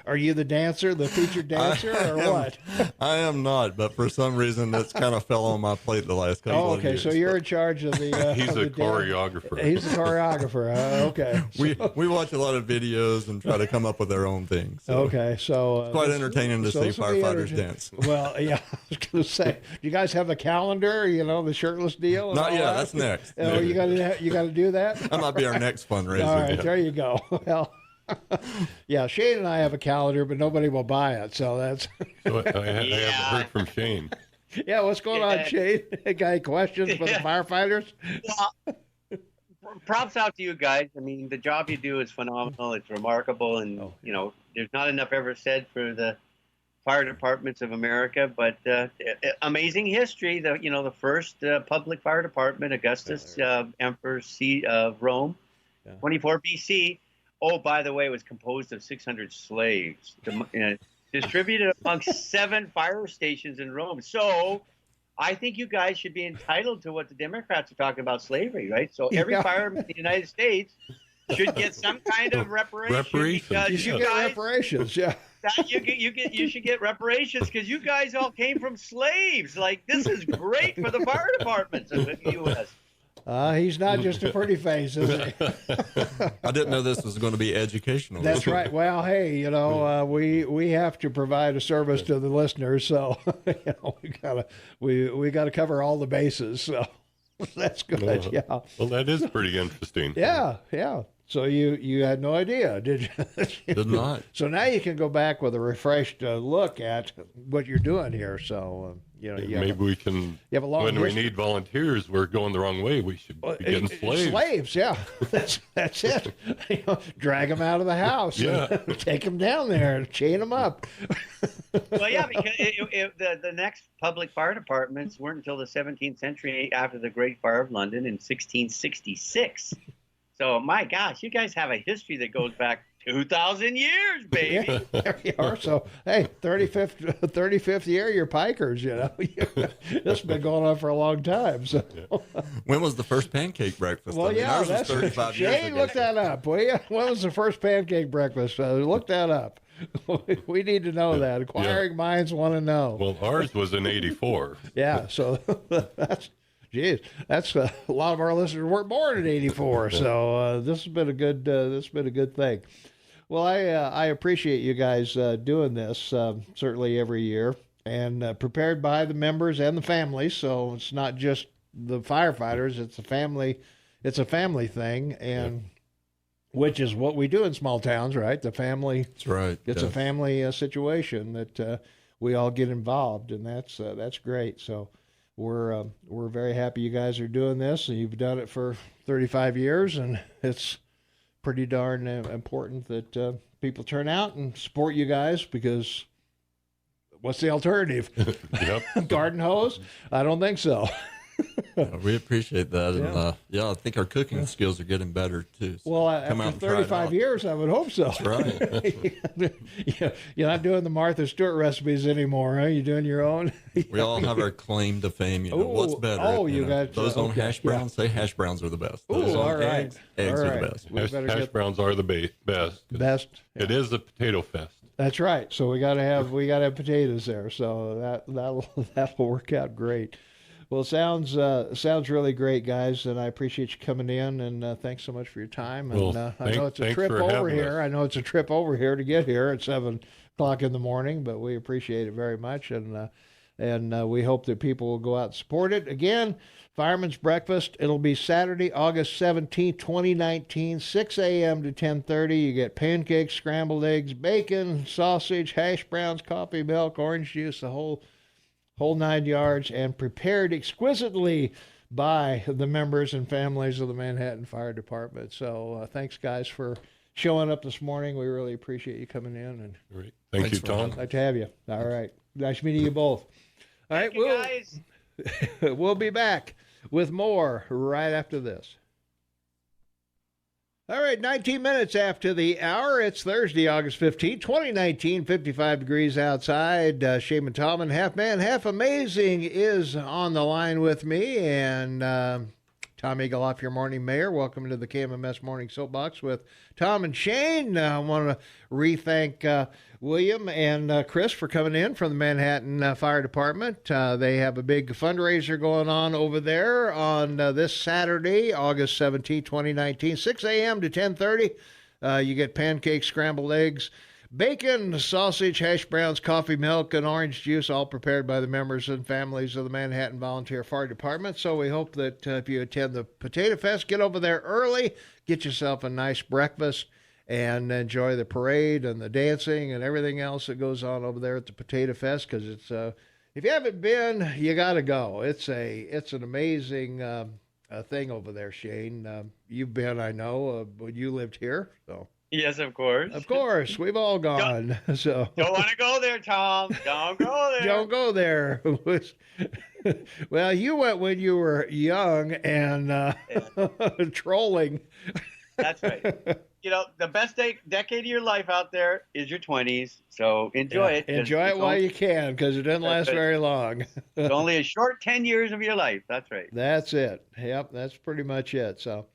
Are you the dancer, the featured dancer, what? I am not, but for some reason that's kind of fell on my plate the last couple of years. So you're in charge of the. He's of a the choreographer. He's the choreographer. Okay. We watch a lot of videos and try to come up with our own things. So Okay, so it's quite entertaining to see firefighters dance. Well, yeah, I was going to say, do you guys have the calendar? The shirtless deal. Not yet. That's next. Oh, you got to do that. That might be our next fundraiser. All right, there you go. Well. Yeah, Shane and I have a calendar, but nobody will buy it. So that's. So I haven't heard from Shane. Yeah, what's going on, Shane? Got any questions for the firefighters? Well, props out to you guys. I mean, the job you do is phenomenal. It's remarkable, and there's not enough ever said for the fire departments of America. But amazing history. The first public fire department, Augustus, Emperor seat of Rome, 24 BC. Oh, by the way, it was composed of 600 slaves distributed amongst 7 fire stations in Rome. So I think you guys should be entitled to what the Democrats are talking about, slavery, right? So every fireman in the United States should get some kind of reparation. You should get reparations, yeah. You should get reparations because you guys all came from slaves. Like, this is great for the fire departments of the U.S. He's not just a pretty face, is he? I didn't know this was going to be educational. That's right. Well, hey, we have to provide a service to the listeners, so we gotta cover all the bases. So that's good. Yeah. Well, that is pretty interesting. Yeah. So you had no idea, did you? Did not. So now you can go back with a refreshed look at what you're doing here. So maybe we can. You have a long when history. we need volunteers, we're going the wrong way. We should be getting slaves. Slaves, yeah. That's it. Drag them out of the house. Yeah. Take them down there and chain them up. Well, yeah, because the next public fire departments weren't until the 17th century after the Great Fire of London in 1666. So, my gosh, you guys have a history that goes back 2,000 years, baby. Yeah, there you are. So, hey, 35th year, you're pikers, This has been going on for a long time. So, when was the first pancake breakfast? Well, ours was 35 years Shane, ago. look that up, will you? When was the first pancake breakfast? Look that up. We need to know that. Inquiring minds want to know. Well, ours was in 84. Yeah, so that's a lot of our listeners weren't born in '84. So this has been a good thing. Well, I appreciate you guys doing this certainly every year, and prepared by the members and the families. So it's not just the firefighters; it's a family thing, and which is what we do in small towns, right? The family. That's right. It's a family situation that we all get involved, and that's great. So. We're very happy you guys are doing this, and you've done it for 35 years, and it's pretty darn important that people turn out and support you guys, because what's the alternative? Yep. Garden hose? I don't think so. We appreciate that, and I think our cooking skills are getting better too. So well, after 35 years, I would hope so. That's right. You're not doing the Martha Stewart recipes anymore, huh? You're doing your own. We all have our claim to fame. What's better? Got those on hash browns. Say hash browns are the best. Those all on right. eggs are the best. Hash browns are the best. Best. It is a potato fest. That's right. So we gotta have potatoes there. So that'll work out great. Well, sounds really great, guys, and I appreciate you coming in, and thanks so much for your time. And I know it's a trip over here. I know it's a trip over here to get here at 7:00 in the morning, but we appreciate it very much, and we hope that people will go out and support it. Again, Fireman's Breakfast. It'll be Saturday, August 17th, 2019, 6 a.m. to 10:30. You get pancakes, scrambled eggs, bacon, sausage, hash browns, coffee, milk, orange juice, the whole 9 yards, and prepared exquisitely by the members and families of the Manhattan Fire Department. So thanks, guys, for showing up this morning. We really appreciate you coming in. And Great. Thank you, Tom. nice to have you. All right. Nice meeting you both. All right, guys. We'll be back with more right after this. All right, 19 minutes after the hour. It's Thursday, August 15th, 2019, 55 degrees outside. Shaman Tallman, half man, half amazing, is on the line with me. And Tom Eagleoff, your morning mayor. Welcome to the KMMS Morning Soapbox with Tom and Shane. I want to re-thank William and Chris for coming in from the Manhattan Fire Department. They have a big fundraiser going on over there on this Saturday, August 17, 2019, 6 a.m. to 10:30. You get pancakes, scrambled eggs, bacon, sausage, hash browns, coffee, milk, and orange juice, all prepared by the members and families of the Manhattan Volunteer Fire Department. So we hope that if you attend the Potato Fest, get over there early, get yourself a nice breakfast, and enjoy the parade and the dancing and everything else that goes on over there at the Potato Fest, because it's if you haven't been, you got to go. It's an amazing thing over there, Shane. You've been, I know, when you lived here. So Yes, of course. Of course, we've all gone. So don't want to go there, Tom. Don't go there. Don't go there. Well, you went when you were young and trolling. That's right. You know, the best decade of your life out there is your 20s. So enjoy it. Enjoy it while you can, because it doesn't last very long. It's only a short 10 years of your life. That's right. That's it. Yep, that's pretty much it. So,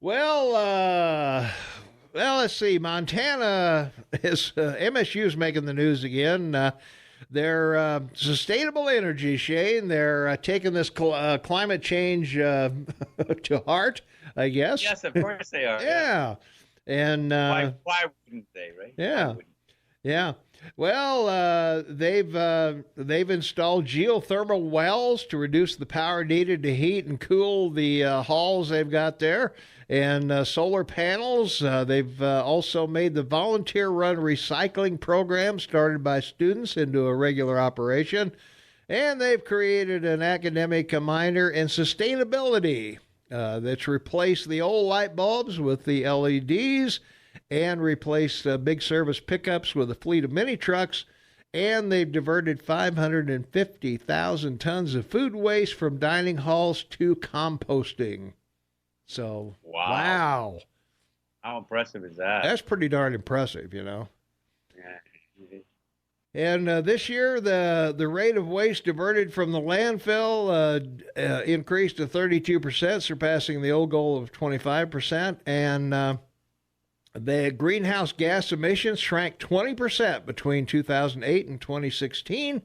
well, let's see. Montana is MSU's making the news again. Their sustainable energy, Shane. They're taking this climate change to heart, I guess. Yes, of course they are. Yeah. And why wouldn't they, right? Yeah. Yeah. Well, they've installed geothermal wells to reduce the power needed to heat and cool the halls they've got there, and solar panels. They've also made the volunteer-run recycling program started by students into a regular operation, and they've created an academic minor in sustainability that's replaced the old light bulbs with the LEDs, and replaced big service pickups with a fleet of mini trucks, and they've diverted 550,000 tons of food waste from dining halls to composting. So, wow. How impressive is that? That's pretty darn impressive, you know. Yeah. And this year, the rate of waste diverted from the landfill increased to 32%, surpassing the old goal of 25%. And the greenhouse gas emissions shrank 20% between 2008 and 2016.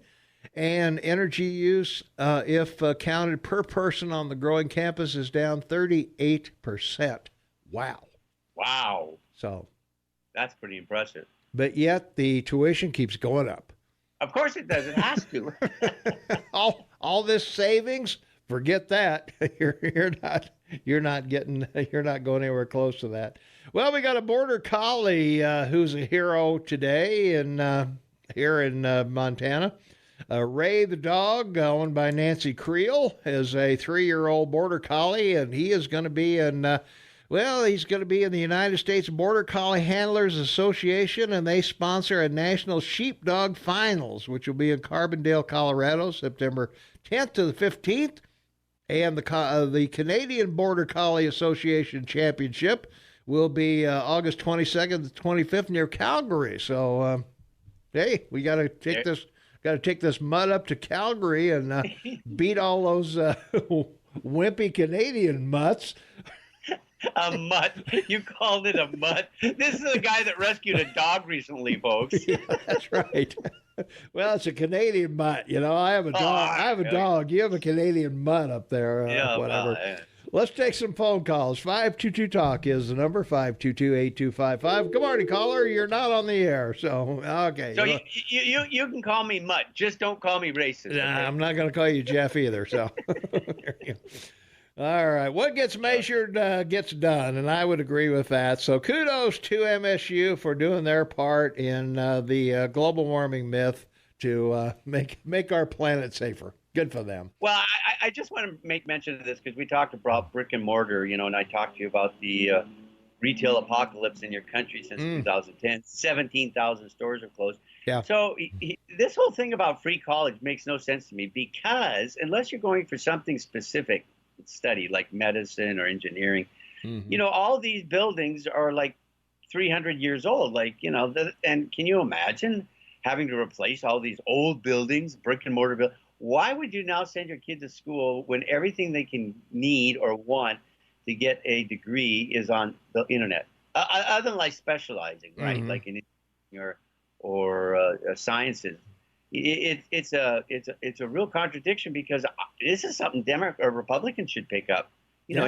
And energy use, if counted per person on the growing campus, is down 38%. Wow. Wow. So that's pretty impressive. But yet the tuition keeps going up. Of course it does. It has to. all this savings, forget that. You're not going anywhere close to that. Well, we got a border collie who's a hero today here in Montana. Ray the dog, owned by Nancy Creel, is a 3-year-old border collie, and he is going to be he's going to be in the United States Border Collie Handlers Association, and they sponsor a national sheepdog finals, which will be in Carbondale, Colorado, September 10th to the 15th. And the Canadian Border Collie Association Championship will be August 22nd to 25th near Calgary. So, hey, we got to take this mutt up to Calgary and beat all those wimpy Canadian mutts. A mutt. You called it a mutt. This is a guy that rescued a dog recently, folks. Yeah, that's right. Well, it's a Canadian mutt. You know, I have a dog. You have a Canadian mutt up there. Whatever. Well, yeah. Let's take some phone calls. 522-TALK is the number, 522-8255. Good morning, caller. You're not on the air, so, okay. So you can call me mutt. Just don't call me racist. Okay? Nah, I'm not going to call you Jeff either, so. There you go. All right. What gets measured gets done, and I would agree with that. So kudos to MSU for doing their part in the global warming myth to make our planet safer. Good for them. Well, I just want to make mention of this because we talked about brick and mortar, and I talked to you about the retail apocalypse in your country since 2010. 17,000 stores are closed. Yeah. So this whole thing about free college makes no sense to me, because unless you're going for something specific study like medicine or engineering, all these buildings are like 300 years old. Like, and can you imagine having to replace all these old buildings, brick and mortar buildings? Why would you now send your kid to school when everything they can need or want to get a degree is on the internet, other than like specializing, right? Like in or sciences. It's a real contradiction, because this is something Democrats or Republicans should pick up. You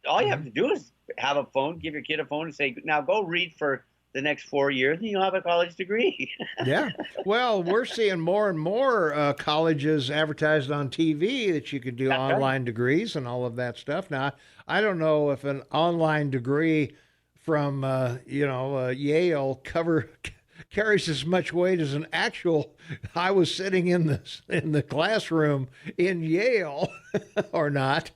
all you have to do is have a phone, give your kid a phone, and say, now go read for the next 4 years, and you'll have a college degree. Yeah. Well, we're seeing more and more colleges advertised on TV that you could do online degrees and all of that stuff. Now, I don't know if an online degree from, Yale carries as much weight as an actual. I was sitting in the classroom in Yale, or not.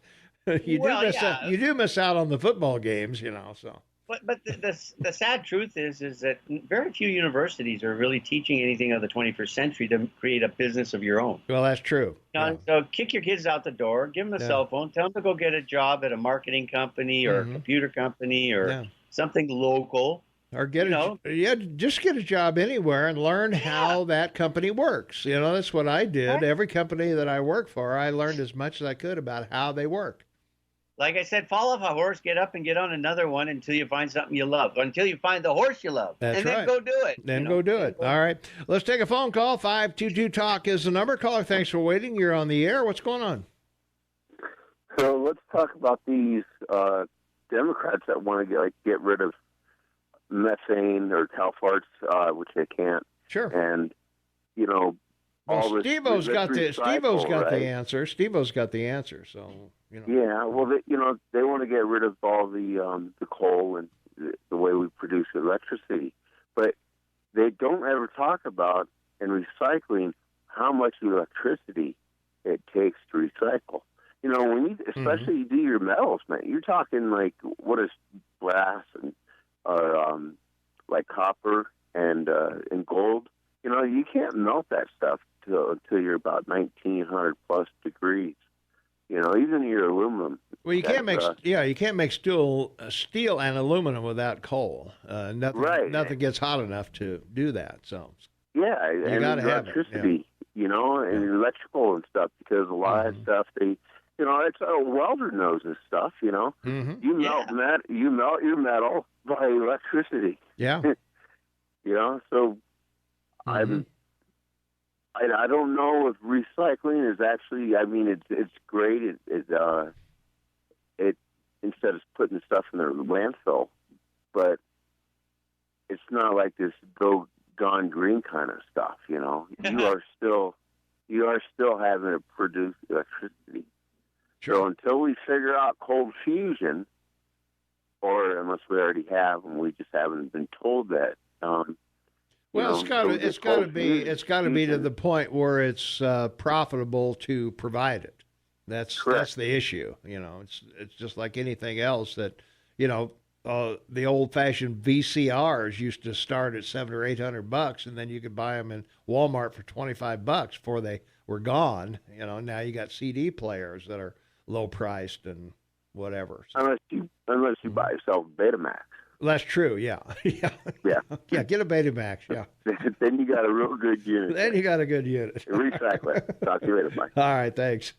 You do miss out on the football games, so. But the sad truth is that very few universities are really teaching anything of the 21st century to create a business of your own. Well, that's true. So kick your kids out the door, give them a cell phone, tell them to go get a job at a marketing company or a computer company or something local. Or just get a job anywhere and learn how that company works. That's what I did. Every company that I worked for, I learned as much as I could about how they work. Like I said, fall off a horse, get up and get on another one until you find something you love. Until you find the horse you love. That's right. Then go do it. Go do it. All right. Let's take a phone call. 522-TALK is the number. Caller, thanks for waiting. You're on the air. What's going on? So let's talk about these Democrats that want to get rid of methane or cow farts, which they can't. Sure. And, Steve-O's got the answer. Steve-O's got the answer. So, Yeah, well, they want to get rid of all the coal and the way we produce electricity, but they don't ever talk about in recycling how much electricity it takes to recycle. When especially you do your metals, man, you're talking like what is brass and like copper and gold. You can't melt that stuff until you're about 1900 plus degrees. Even your aluminum. Well, you can't make steel and aluminum without coal. Nothing gets hot enough to do that. So and electricity, and electrical and stuff, because a lot of stuff it's a welder knows this stuff. You melt your metal by electricity. Yeah. So I don't know if recycling is actually. I mean, it's great. It instead of putting stuff in the landfill, but it's not like this gone green kind of stuff. You are still having to produce electricity. Sure. So until we figure out cold fusion, or unless we already have and we just haven't been told that. Well, it's got to be to the point where it's profitable to provide it. That's the issue. It's just like anything else that the old-fashioned VCRs used to start at $700 or $800, and then you could buy them in Walmart for $25 before they were gone. Now you got CD players that are low-priced and whatever. So. Unless you buy yourself a Betamax. That's true, yeah. Yeah, get a Betamax, yeah. Then you got a real good unit. Then you got a good unit. Recycle it. Talk to you later, Mike. All right, thanks.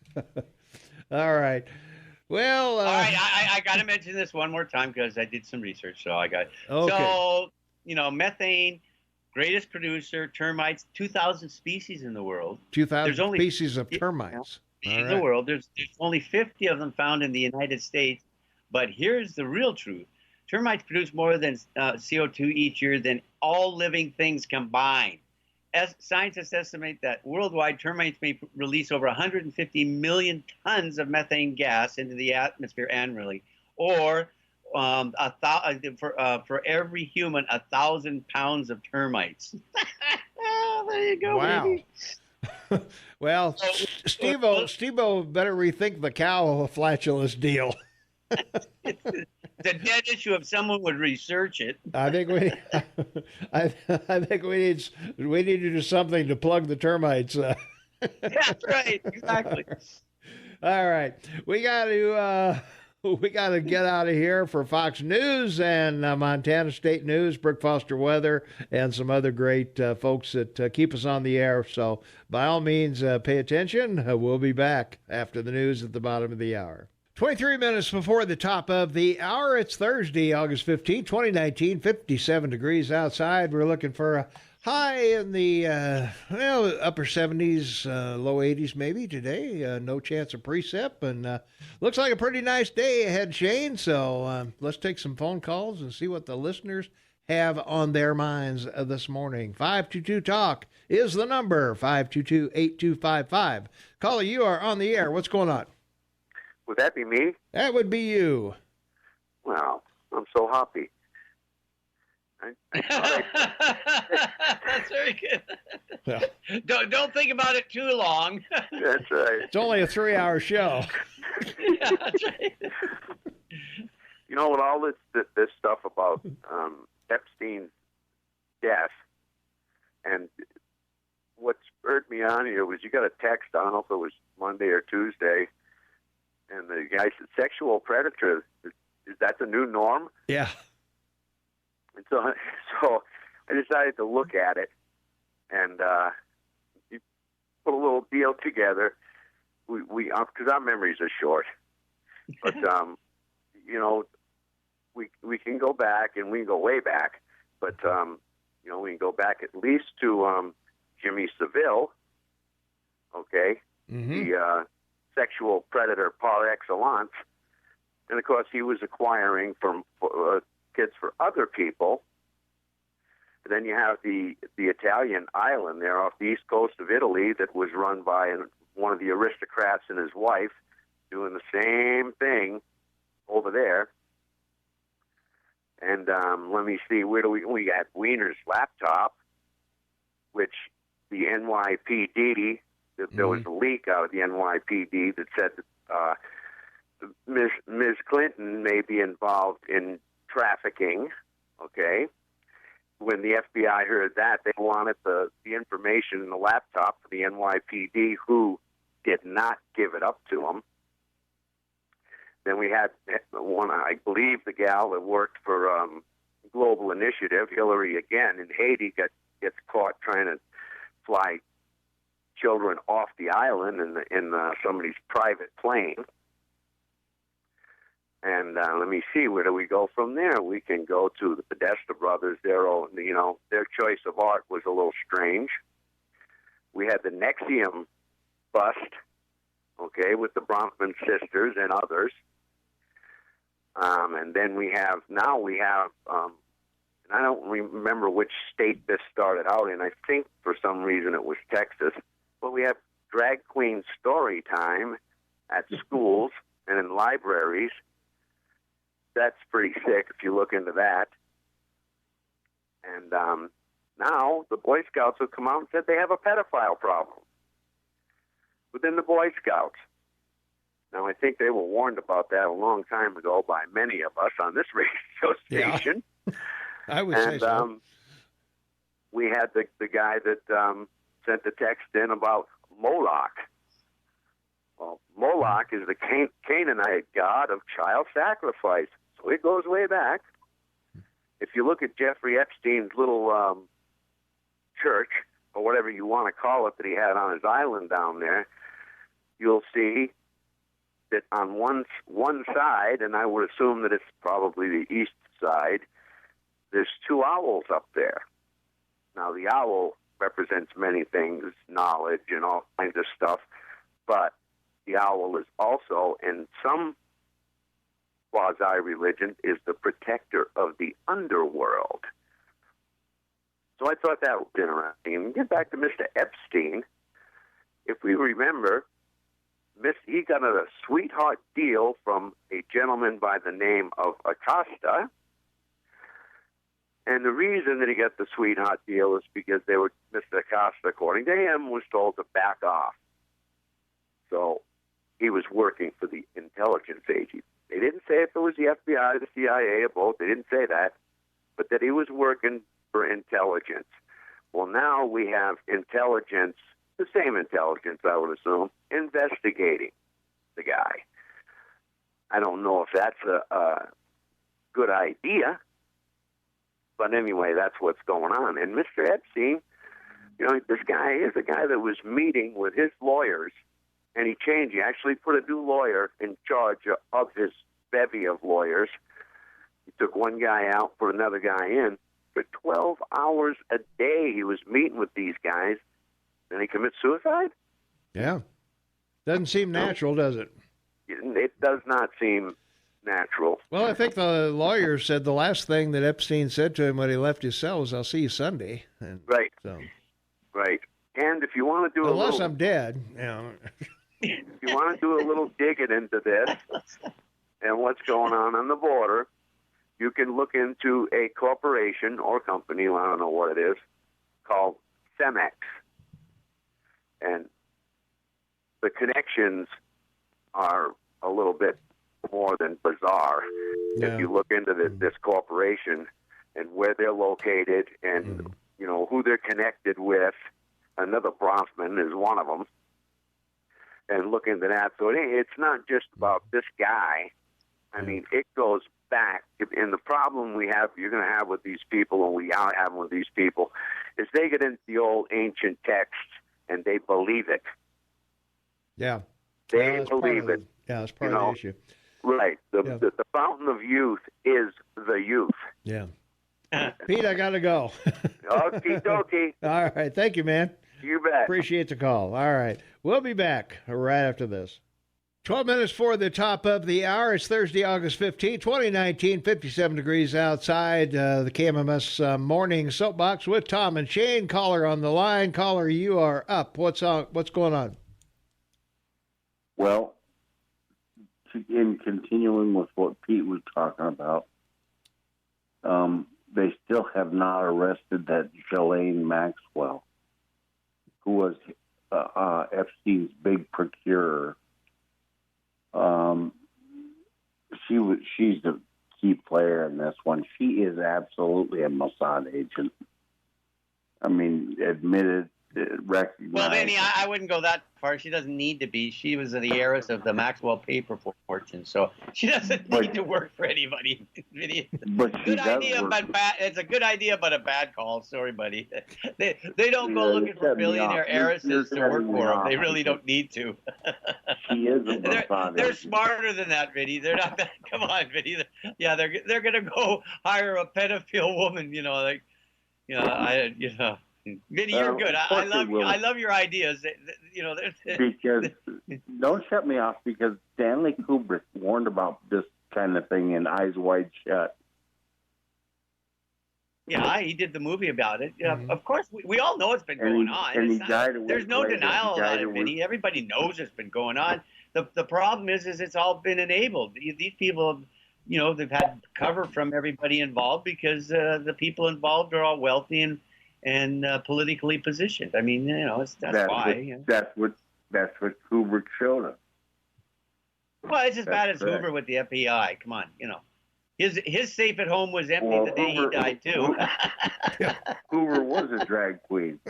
All right. Well, all right, I got to mention this one more time because I did some research, so I got it. Okay. So, methane, greatest producer, termites, 2,000 species in the world. 2,000 species of termites. In the world. There's only 50 of them found in the United States. But here's the real truth. Termites produce more than CO2 each year than all living things combined. As scientists estimate that worldwide, termites may release over 150 million tons of methane gas into the atmosphere annually, or for every human, 1,000 pounds of termites. There you go, wow. baby. Well, Steve-O better rethink the cow flatulence deal. a dead issue if someone would research it. I think I think we need to do something to plug the termites. That's right, exactly. All right, we got to get out of here for Fox News and Montana State News, Brooke Foster Weather, and some other great folks that keep us on the air. So by all means, pay attention. We'll be back after the news at the bottom of the hour. 23 minutes before the top of the hour. It's Thursday, August 15, 2019, 57 degrees outside. We're looking for a high in the upper 70s, low 80s maybe today. No chance of precip, and looks like a pretty nice day ahead, Shane. So let's take some phone calls and see what the listeners have on their minds this morning. 522-TALK is the number, 522-8255. Caller, you are on the air. What's going on? Would that be me? That would be you. Wow, I'm so happy. That's very good. Yeah. Don't think about it too long. That's right. It's only a 3-hour show. Yeah, that's right. You know, with all this stuff about Epstein's death, and what spurred me on here was you got a text, I don't know if it was Monday or Tuesday, and the guy said, sexual predator, is that the new norm? Yeah. And so I decided to look at it, and you put a little deal together. We because our memories are short, but you know, we can go back, and we can go way back, but you know, we can go back at least to Jimmy Savile, okay, the sexual predator par excellence, and of course he was acquiring from kids for other people. And then you have the Italian island there off the east coast of Italy that was run by one of the aristocrats and his wife, doing the same thing over there. And let me see, where do we got Wiener's laptop, which the NYPD, there was a leak out of the NYPD that said that Ms. Clinton may be involved in trafficking, okay? When the FBI heard that, they wanted the information in the laptop for the NYPD, who did not give it up to them. Then we had one, I believe the gal that worked for Global Initiative, Hillary again, in Haiti, gets caught trying to fly children off the island in somebody's private plane. And let me see, where do we go from there? We can go to the Podesta brothers. Their choice of art was a little strange. We had the Nexium bust, okay, with the Bronfman sisters and others. And then we have, and I don't remember which state this started out in. I think for some reason it was Texas. But we have drag queen story time at schools and in libraries. That's pretty sick if you look into that. And now the Boy Scouts have come out and said they have a pedophile problem within the Boy Scouts. Now, I think they were warned about that a long time ago by many of us on this radio station. Yeah. I would say so. We had the guy that sent the text in about Moloch. Well, Moloch is the Canaanite god of child sacrifice. So it goes way back. If you look at Jeffrey Epstein's little church, or whatever you want to call it, that he had on his island down there, you'll see that on one side, and I would assume that it's probably the east side, there's two owls up there. Now, the owl represents many things, knowledge and all kinds of stuff, but the owl is also, in some quasi-religion, is the protector of the underworld. So I thought that was interesting. And get back to Mr. Epstein. If we remember, he got a sweetheart deal from a gentleman by the name of Acosta. And the reason that he got the sweetheart deal is because Mr. Acosta, according to him, was told to back off. So he was working for the intelligence agency. They didn't say if it was the FBI, the CIA, or both. They didn't say that, but that he was working for intelligence. Well, now we have intelligence, the same intelligence, I would assume, investigating the guy. I don't know if that's a good idea, but anyway, that's what's going on. And Mr. Epstein, this guy is a guy that was meeting with his lawyers, and he changed. He actually put a new lawyer in charge of his bevy of lawyers. He took one guy out, put another guy in. For 12 hours a day, he was meeting with these guys, and he commits suicide? Yeah. Doesn't seem natural, does it? It does not seem natural. Well, I think the lawyer said the last thing that Epstein said to him when he left his cell was, "I'll see you Sunday." And right. So, right. And if you want to do unless I'm dead, if you want to do a little digging into this and what's going on the border, you can look into a corporation or company, I don't know what it is, called Cemex. And the connections are a little bit more than bizarre. Yeah. If you look into this corporation and where they're located and, who they're connected with, another Bronfman is one of them, and look into that. So it's not just about this guy. I mean, it goes back. And the problem you're going to have with these people, and we are having with these people, is they get into the old ancient texts and they believe it. Yeah. They believe it. Yeah, it's part of the issue. Right. The fountain of youth is the youth. Yeah. Pete, I got to go. Okie dokie. All right. Thank you, man. You bet. Appreciate the call. All right. We'll be back right after this. 12 minutes for the top of the hour. It's Thursday, August 15, 2019, 57 degrees outside. The KMMS Morning Soapbox with Tom and Shane. Caller on the line. Caller, you are up. What's going on? Well, in continuing with what Pete was talking about, they still have not arrested that Ghislaine Maxwell, who was Epstein's big procurer. She's the key player in this one. She is absolutely a Mossad agent. I mean, admitted, recognized. Well, Vinny, I wouldn't go that far. She doesn't need to be. She was the heiress of the Maxwell paper fortune, so she doesn't need to work for anybody. Vinny. But she good does idea, work. but bad. It's a good idea, but a bad call. Sorry, buddy. They don't go looking for billionaire heiresses to work for them. They really don't need to. She is a Mossad They're agent. smarter than that, Vinny. They're not that. Come on, Vinny. Yeah, they're gonna go hire a pedophile woman. Vinny, you're good. I love your ideas. Because don't shut me off, because Stanley Kubrick warned about this kind of thing in Eyes Wide Shut. Yeah, he did the movie about it. Yeah, Of course, we all know it's been going on. And he died. There's no denial about it, Vinny. Everybody knows it's been going on. The problem is it's all been enabled. These people, they've had cover from everybody involved because the people involved are all wealthy and politically positioned. I mean, that's why. That's what Kubrick showed us. Well, it's as bad as Hoover with the FBI. Come on, his safe at home was empty the day he died too. Hoover was a drag queen.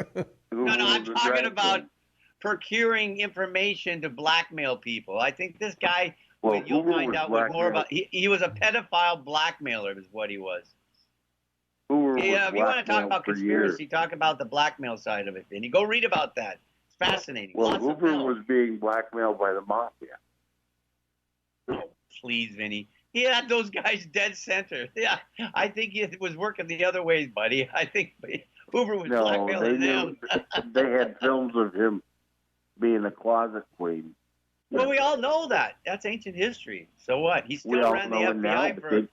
No, I'm talking about procuring information to blackmail people. I think this guy, you'll find out, was more about. He was a pedophile blackmailer, is what he was. If you want to talk about conspiracy, talk about the blackmail side of it, Vinny. Go read about that. It's fascinating. Well, Hoover was being blackmailed by the mafia. Oh, please, Vinny. He had those guys dead center. Yeah, I think he was working the other ways, buddy. I think Hoover was blackmailing them. They had films of him being a closet queen. Well, we all know that. That's ancient history. So what? He still ran the FBI for,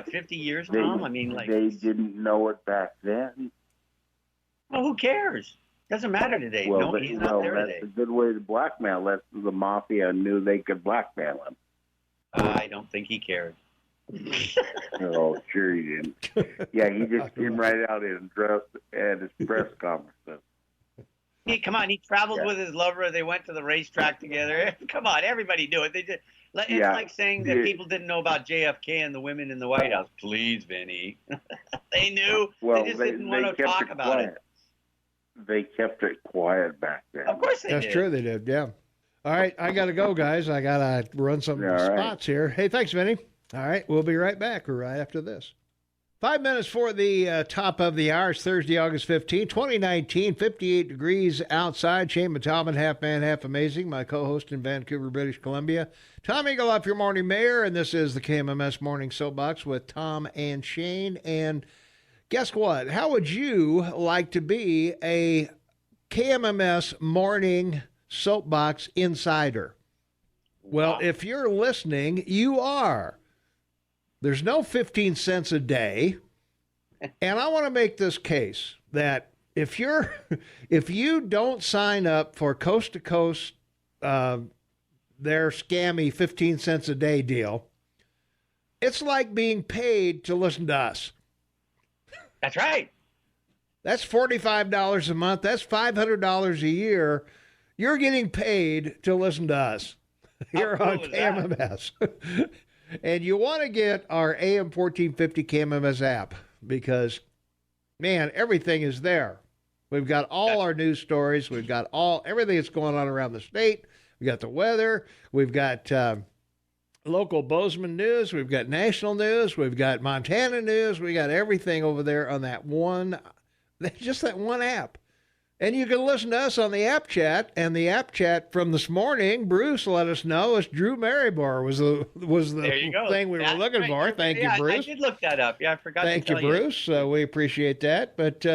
50 years, Tom? They didn't know it back then. Well, who cares? Doesn't matter today. He's not there today. That's a good way to blackmail. That's the mafia knew they could blackmail him. I don't think he cared. Oh, sure he didn't. Yeah, he just came right out in dress at his press conference. Come on, he traveled with his lover. They went to the racetrack together. Come on, everybody knew it. They did. It's like saying that people didn't know about JFK and the women in the White House. Please, Vinny. They knew. Well, they just didn't want to talk about it. They kept it quiet back then. Of course they did. That's true, they did, yeah. All right, I got to go, guys. I got to run some spots here. Hey, thanks, Vinny. All right, we'll be right back right after this. 5 minutes for the top of the hour. It's Thursday, August 15, 2019, 58 degrees outside. Shane Talman, half man, half amazing, my co-host in Vancouver, British Columbia. Tom Eagleoff, your morning mayor, and this is the KMMS Morning Soapbox with Tom and Shane. And guess what? How would you like to be a KMMS Morning Soapbox insider? Well, if you're listening, you are. There's no 15 cents a day. And I want to make this case that if you don't sign up for Coast to Coast, their scammy 15 cents a day deal, it's like being paid to listen to us. That's right. That's $45 a month. That's $500 a year. You're getting paid to listen to us here on KMMS. And you want to get our AM 1450 KMMS app because, man, everything is there. We've got all our news stories. We've got everything that's going on around the state. We've got the weather. We've got local Bozeman news. We've got national news. We've got Montana news. We got everything over there on that one app. And you can listen to us on the app chat. And the app chat from this morning, Bruce let us know is Drew Maribor was the thing we were looking for. Thank you, Bruce. I did look that up. Yeah, I forgot to tell you. Thank you, Bruce. We appreciate that. But,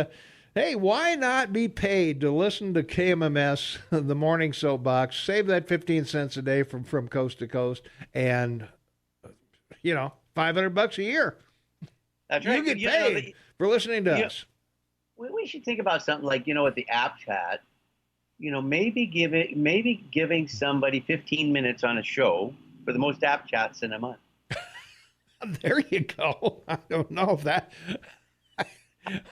hey, why not be paid to listen to KMMS, the Morning Soapbox, save that 15 cents a day from coast to coast, and, $500 a year. That's right. You get paid for listening to us. We should think about something like, with the app chat, maybe giving somebody 15 minutes on a show for the most app chats in a month. There you go. I don't know if that.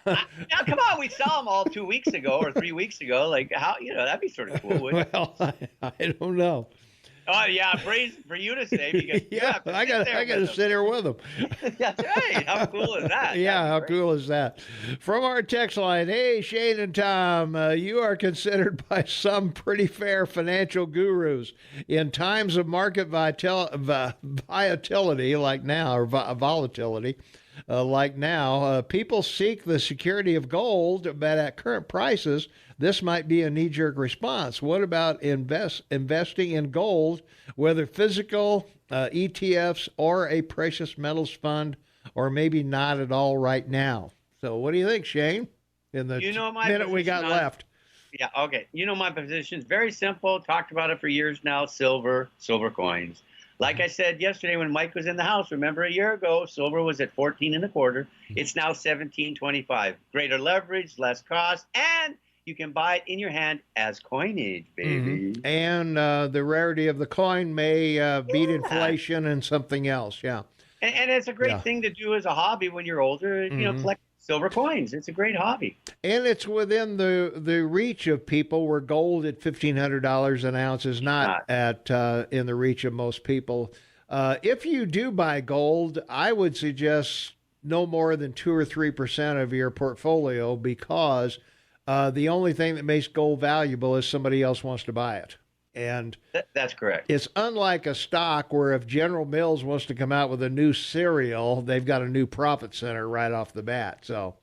Now, come on, we saw them all 2 weeks ago or 3 weeks ago. Like, how, that'd be sort of cool, wouldn't it? Well, I don't know. Oh, yeah, praise for you to say. Because I got to sit here with them. That's right. How cool is that? Yeah, how cool is that? From our text line, hey, Shane and Tom, you are considered by some pretty fair financial gurus. In times of market volatility like now, or volatility, like now, people seek the security of gold, but at current prices, this might be a knee-jerk response. What about investing in gold, whether physical, ETFs, or a precious metals fund, or maybe not at all right now? So what do you think, Shane, in the minute we got left? Yeah, okay. My position is very simple. Talked about it for years now. Silver coins. Like I said yesterday when Mike was in the house, remember a year ago, silver was at 14 1/4. It's now 17.25. Greater leverage, less cost, and you can buy it in your hand as coinage, baby. Mm-hmm. And the rarity of the coin may beat inflation and something else, yeah. And it's a great thing to do as a hobby when you're older, collect silver coins. It's a great hobby. And it's within the reach of people where gold at $1,500 an ounce is not at in the reach of most people. If you do buy gold, I would suggest no more than 2 or 3% of your portfolio because the only thing that makes gold valuable is somebody else wants to buy it. And that's correct. It's unlike a stock where if General Mills wants to come out with a new cereal, they've got a new profit center right off the bat. So,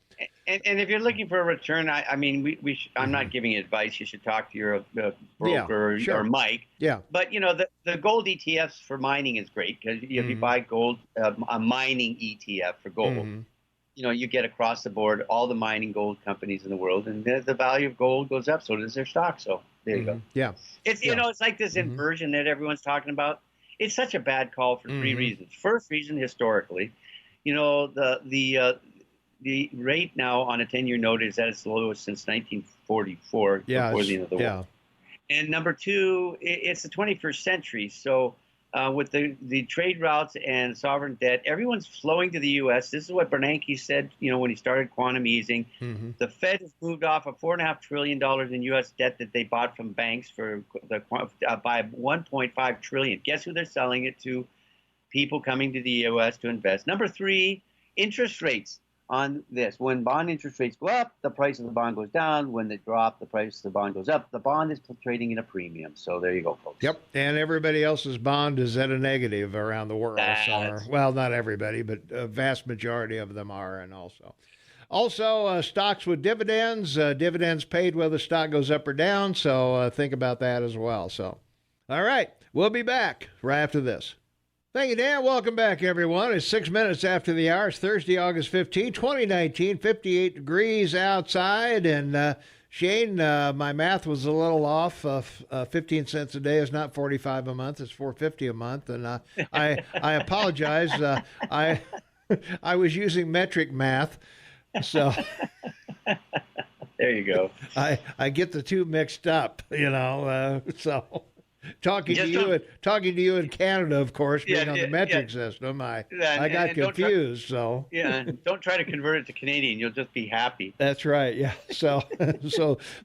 and if you're looking for a return, I'm not giving advice. You should talk to your broker or Mike. Yeah. But the gold ETFs for mining is great because if you buy gold, a mining ETF for gold. You get across the board all the mining gold companies in the world, and the value of gold goes up. So does their stock. So there you go. Yeah. It's it's like this inversion that everyone's talking about. It's such a bad call for three reasons. First reason, historically, the rate now on a 10-year note is at its lowest since 1944, before the end of the war. And number two, it's the 21st century, so with the trade routes and sovereign debt, everyone's flowing to the U.S. This is what Bernanke said, when he started quantum easing. Mm-hmm. The Fed has moved off of $4.5 trillion in U.S. debt that they bought from banks by $1.5 trillion. Guess who they're selling it to? People coming to the U.S. to invest. Number 3, interest rates on this. When bond interest rates go up, the price of the bond goes down. When they drop, the price of the bond goes up. The bond is trading in a premium. So there you go, folks. Yep. And everybody else's bond is at a negative around the world. Well, not everybody, but a vast majority of them are. And also stocks with dividends, dividends paid whether the stock goes up or down. So think about that as well. So, all right, we'll be back right after this. Thank you, Dan. Welcome back, everyone. It's 6 minutes after the hour. It's Thursday, August 15, 2019, 58 degrees outside. And Shane, my math was a little off. 15 cents a day is not 45 a month. It's $4.50 a month. And I apologize. I was using metric math. So there you go. I get the two mixed up, so... Talking to you in Canada, of course, being on the metric system, I got confused. Don't try to convert it to Canadian. You'll just be happy. That's right. Yeah. So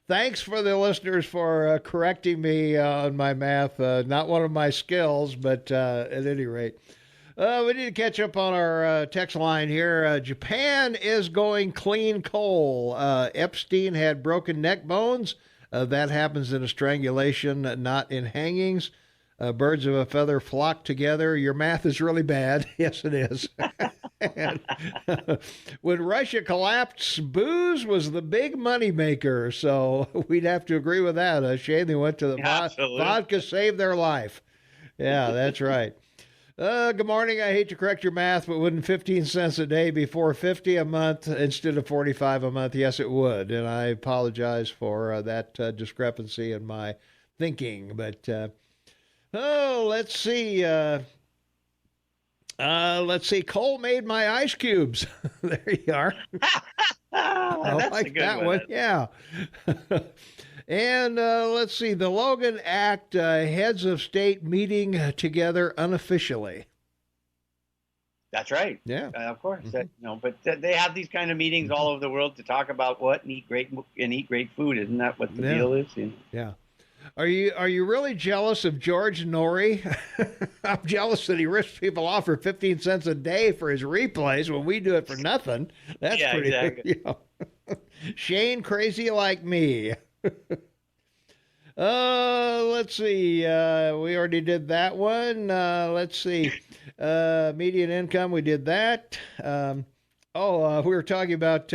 thanks for the listeners for correcting me on my math. Not one of my skills, but at any rate, we need to catch up on our text line here. Japan is going clean coal. Epstein had broken neck bones. That happens in a strangulation, not in hangings. Birds of a feather flock together. Your math is really bad. Yes, it is. And, when Russia collapsed, booze was the big money maker. So we'd have to agree with that. Shane, they went to the vodka saved their life. Yeah, that's right. Good morning. I hate to correct your math, but wouldn't 15 cents a day be $4.50 a month instead of 45 a month? Yes, it would. And I apologize for that discrepancy in my thinking. But, let's see. Let's see. Cole made my ice cubes. There you are. I like that one. Yeah. And let's see, the Logan Act, heads of state meeting together unofficially. That's right. Yeah, of course. Mm-hmm. But they have these kind of meetings all over the world to talk about what and eat great food. Isn't that what the deal is? Yeah. Are you really jealous of George Norrie? I'm jealous that he risks people off for 15 cents a day for his replays when we do it for nothing. That's pretty. Exactly. Shane, crazy like me. Let's see. We already did that one. Let's see. Median income, we did that. We were talking about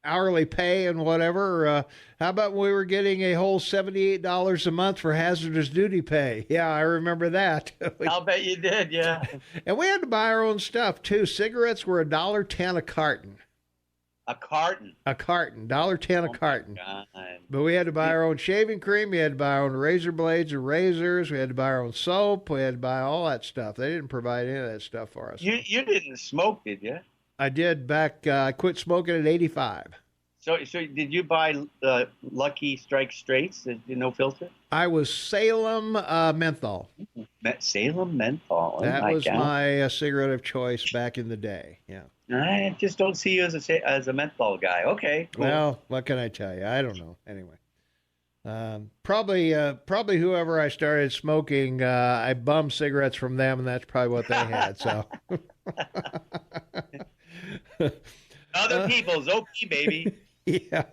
hourly pay and whatever. How about we were getting a whole $78 a month for hazardous duty pay? Yeah, I remember that. I'll bet you did, yeah. And we had to buy our own stuff, too. Cigarettes were $1.10 a carton. A carton, $1.10 a carton. God. But we had to buy our own shaving cream. We had to buy our own razor blades and razors. We had to buy our own soap. We had to buy all that stuff. They didn't provide any of that stuff for us. You didn't smoke, did you? I did back. I quit smoking at 85. So did you buy Lucky Strike Straights? No filter? I was Salem menthol. Salem menthol. That was my cigarette of choice back in the day. Yeah. I just don't see you as a menthol guy. Okay. Cool. Well, what can I tell you? I don't know. Anyway, probably whoever I started smoking, I bummed cigarettes from them, and that's probably what they had. So. Other people's OP, baby. Yeah.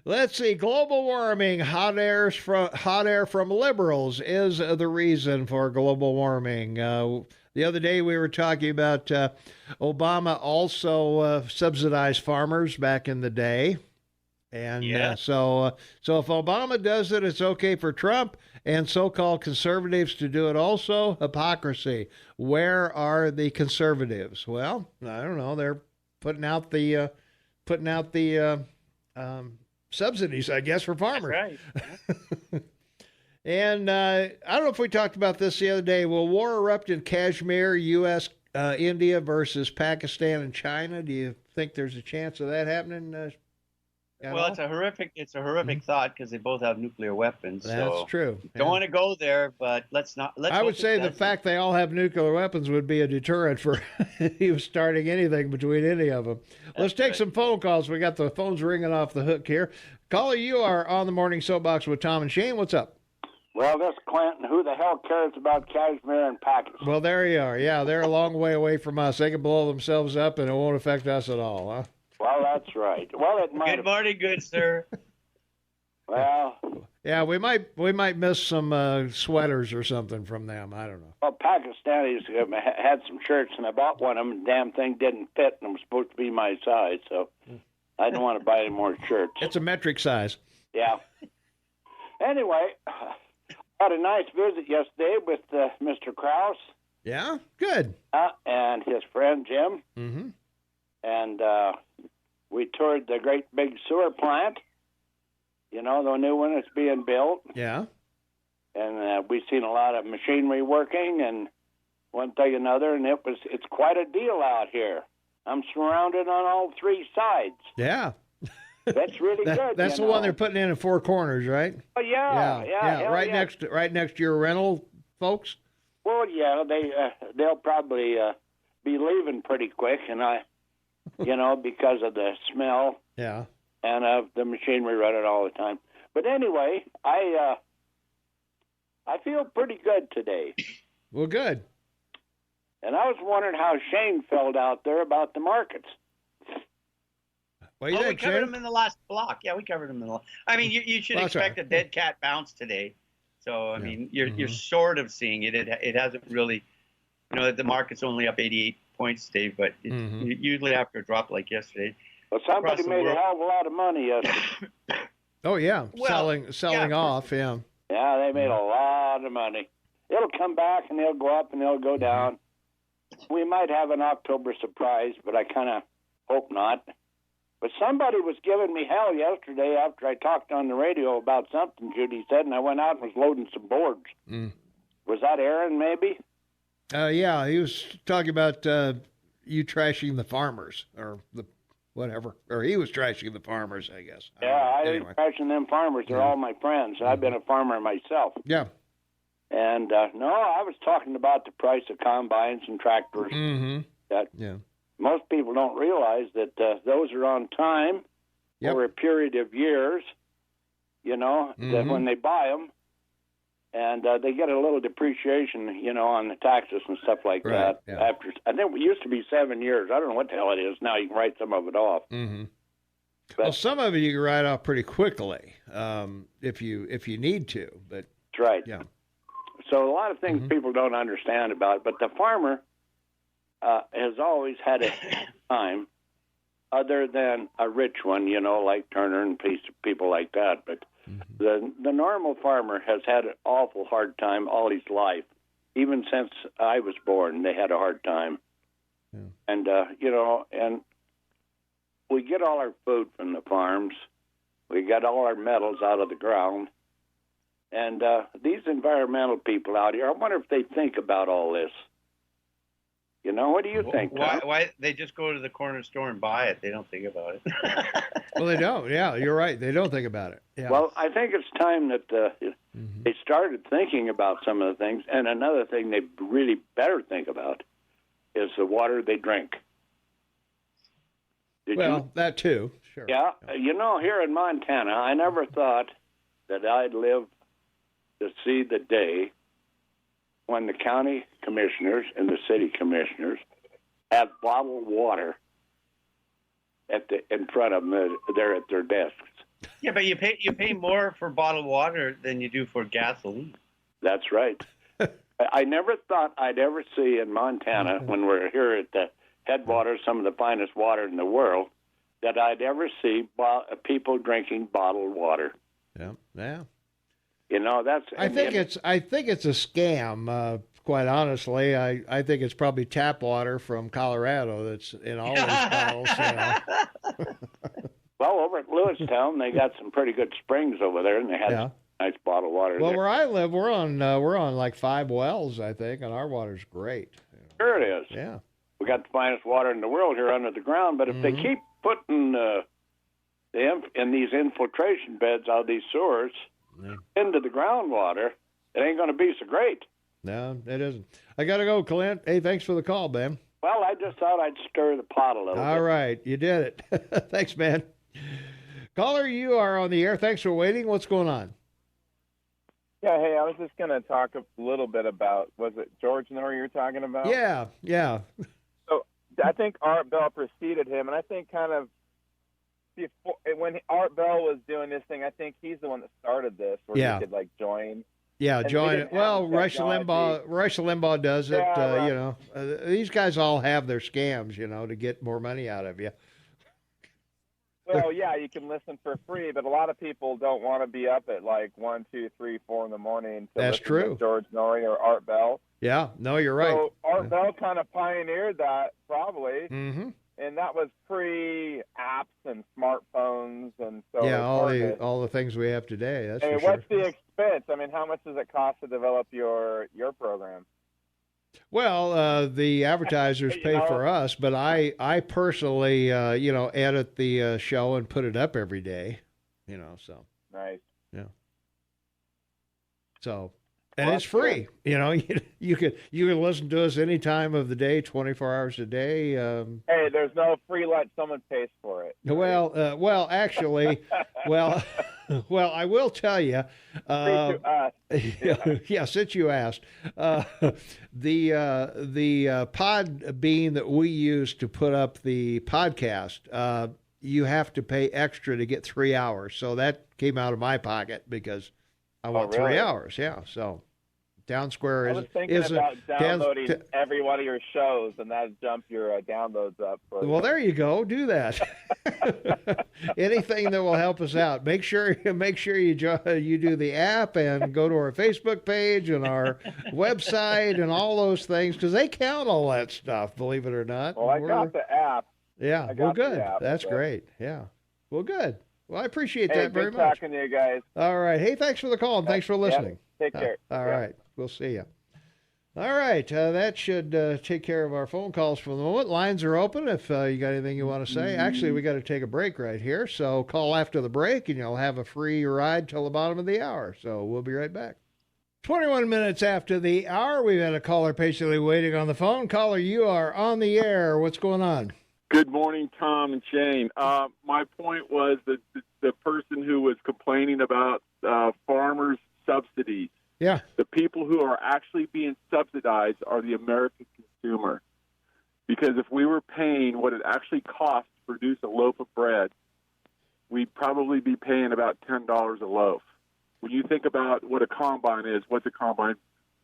Let's see. Global warming, hot air from liberals is the reason for global warming. The other day we were talking about Obama also subsidized farmers back in the day. And so if Obama does it, it's okay for Trump and so-called conservatives to do it also. Hypocrisy. Where are the conservatives? Well, I don't know. They're putting out the subsidies, I guess, for farmers. That's right. And I don't know if we talked about this the other day. Will war erupt in Kashmir, U.S., India versus Pakistan and China? Do you think there's a chance of that happening? Well, it's a horrific thought because they both have nuclear weapons. That's so true. Don't want to go there, but let's not. I would say the fact they all have nuclear weapons would be a deterrent for you starting anything between any of them. Let's take some phone calls. We got the phones ringing off the hook here. Caller, you are on the Morning Soapbox with Tom and Shane. What's up? Well, this Clinton, who the hell cares about Kashmir and Pakistan? Well, there you are. Yeah, they're a long way away from us. They can blow themselves up, and it won't affect us at all, huh? Well, that's right. Well, it might. Good morning, good sir. Well, yeah, we might miss some sweaters or something from them. I don't know. Well, Pakistanis had some shirts, and I bought one of them. The damn thing didn't fit, and it was supposed to be my size, so I didn't want to buy any more shirts. It's a metric size. Yeah. Anyway, had a nice visit yesterday with Mr. Krause. Yeah, good. And his friend Jim. Mm-hmm. And we toured the great big sewer plant. You know, the new one that's being built. Yeah. And we've seen a lot of machinery working and one thing and another, and it's quite a deal out here. I'm surrounded on all three sides. Yeah. That's really good. That's the one they're putting in Four Corners, right? Oh, yeah. Right next to your rental folks. Well, yeah, they'll probably be leaving pretty quick, and because of the smell. Yeah. And the machinery running all the time. But anyway, I feel pretty good today. Well, good. And I was wondering how Shane felt out there about the markets. What do you think, we covered Shane? him in the last block. Yeah, we covered him in the last. I mean, you should expect a dead cat bounce today. So, I mean, you're sort of seeing it. It hasn't really, the market's only up 88 points today, but usually after a drop like yesterday. Well, somebody made a hell of a lot of money yesterday. Oh, yeah. Selling off, yeah. Yeah, they made a lot of money. It'll come back, and they'll go up, and they'll go down. We might have an October surprise, but I kind of hope not. But somebody was giving me hell yesterday after I talked on the radio about something Judy said, and I went out and was loading some boards. Was that Aaron, maybe? Yeah, he was talking about you trashing the farmers, or the whatever. Or he was trashing the farmers, I guess. I ain't trashing them farmers. They're all my friends. I've been a farmer myself. Yeah. And, no, I was talking about the price of combines and tractors. Most people don't realize that those are on time over a period of years, that when they buy them, and they get a little depreciation, on the taxes and stuff like that. Yeah. After, I think it used to be 7 years. I don't know what the hell it is now. You can write some of it off. But, well, some of it you can write off pretty quickly if you need to. But that's right. Yeah. So a lot of things people don't understand about it, but the farmer has always had a time, other than a rich one, like Turner and people like that. But the normal farmer has had an awful hard time all his life. Even since I was born, they had a hard time. Yeah. And, and we get all our food from the farms. We get all our metals out of the ground. And these environmental people out here, I wonder if they think about all this. What do you think, Tom? Why they just go to the corner store and buy it? They don't think about it. Well, they don't. Yeah, you're right. They don't think about it. Yeah. Well, I think it's time that they started thinking about some of the things. And another thing they really better think about is the water they drink. That too. Sure. Yeah. Here in Montana, I never thought that I'd live to see the day when the county commissioners and the city commissioners have bottled water in front of them. They're at their desks. Yeah, but you pay more for bottled water than you do for gasoline. That's right. I never thought I'd ever see in Montana, when we're here at the headwaters, some of the finest water in the world, that I'd ever see people drinking bottled water. Yeah, yeah. That's. I think it's a scam. Quite honestly, I think it's probably tap water from Colorado that's in all these bottles. Well, over at Lewistown, they got some pretty good springs over there, and they had nice bottled water. Well, there. Where I live, we're on like 5 wells, I think, and our water's great. Sure it is. Yeah. We got the finest water in the world here under the ground, but if they keep putting in these infiltration beds out of these sewers into the groundwater, it ain't going to be so great. No, it isn't. I got to go, Clint. Hey, thanks for the call, man. Well, I just thought I'd stir the pot a little bit. All right, you did it. Thanks, man. Caller, you are on the air. Thanks for waiting. What's going on? Yeah, hey, I was just going to talk a little bit about, was it George Norrie you're talking about? Yeah. So I think Art Bell preceded him, and I think kind of before, when Art Bell was doing this thing, I think he's the one that started this, where you could, like, join. Yeah, join it. Well, Rush Limbaugh does it. Yeah, You know, these guys all have their scams, you know, to get more money out of you. Well, yeah, you can listen for free, but a lot of people don't want to be up at like 1, 2, 3, 4 in the morning to listen to George Norrie or Art Bell. Yeah, no, you're right. So Art Bell kind of pioneered that, probably. Mm-hmm. And that was pre-apps and smartphones, and so all the things we have today. That's for what's sure. the expense? I mean, how much does it cost to develop your program? Well, the advertisers pay for us, but I personally, edit the show and put it up every day. So nice. Yeah. So. And it's free. Good. You can listen to us any time of the day, 24 hours a day. Hey, there's no free lunch. Someone pays for it. Well, actually, I will tell you. Yeah, since you asked, the pod bean that we use to put up the podcast, you have to pay extra to get 3 hours. So that came out of my pocket because I want 3 hours. Yeah, so. Downsquare I was thinking about downloading every one of your shows, and that'd jump your downloads up. Well, there you go. Do that. Anything that will help us out. Make sure you do the app and go to our Facebook page and our website and all those things, because they count all that stuff. Believe it or not. Well, I got the app. Yeah. Well, good. That's great. Yeah. Well, good. Well, I appreciate that very much. Good talking to you guys. All right. Hey, thanks for the call and thanks for listening. Take care. All right. We'll see you. All right. That should take care of our phone calls for the moment. Lines are open if you got anything you want to say. Actually, we got to take a break right here. So call after the break and you'll have a free ride till the bottom of the hour. So we'll be right back. 21 minutes after the hour, we've had a caller patiently waiting on the phone. Caller, you are on the air. What's going on? Good morning, Tom and Shane. My point was that the person who was complaining about farmers' subsidies. Yeah. The people who are actually being subsidized are the American consumer. Because if we were paying what it actually costs to produce a loaf of bread, we'd probably be paying about $10 a loaf. When you think about what a combine is, what's a combine?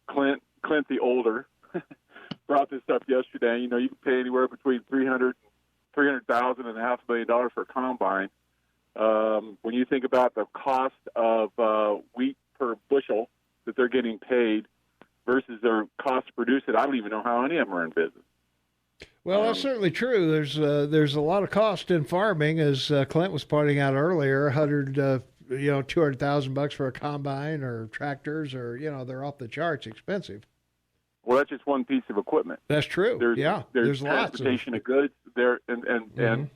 Clint the older, brought this up yesterday. You can pay anywhere between $300,000 and $500,000 for a combine. When you think about the cost of wheat per bushel that they're getting paid versus their cost to produce it, I don't even know how any of them are in business. Well, that's certainly true. There's a lot of cost in farming, as Clint was pointing out earlier. $200,000 for a combine or tractors, or they're off the charts expensive. Well, that's just one piece of equipment. That's true. There's transportation of goods there, and and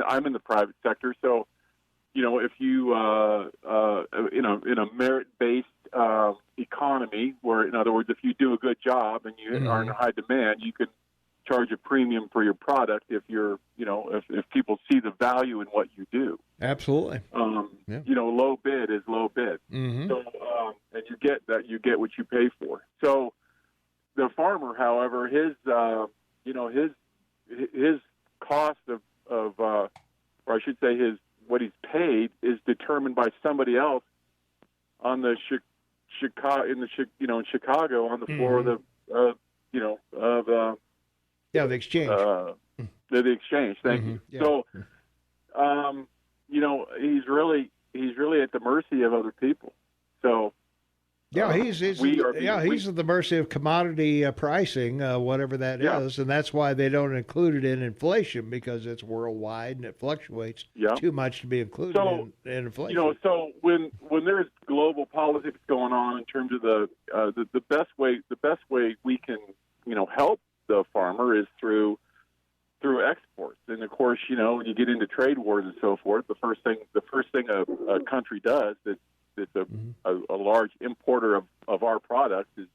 I'm in the private sector, so if you in a merit-based economy, where in other words, if you do a good job and you are in high demand, you can charge a premium for your product if you're if people see the value in what you do. Absolutely. Low bid is low bid. Mm-hmm. So and you get what you pay for. So the farmer, however, his cost of or I should say what he's paid is determined by somebody else on the Chicago in Chicago on the floor of the the exchange. The exchange. Thank you. Yeah. So, he's really at the mercy of other people. So, he's at the mercy of commodity pricing, whatever that is, and that's why they don't include it in inflation, because it's worldwide and it fluctuates too much to be included in inflation. So when there's global politics going on in terms of the best way we can help the farmer is through exports, and of course course, when you get into trade wars and so forth, the first thing a country does that's a large importer of our products is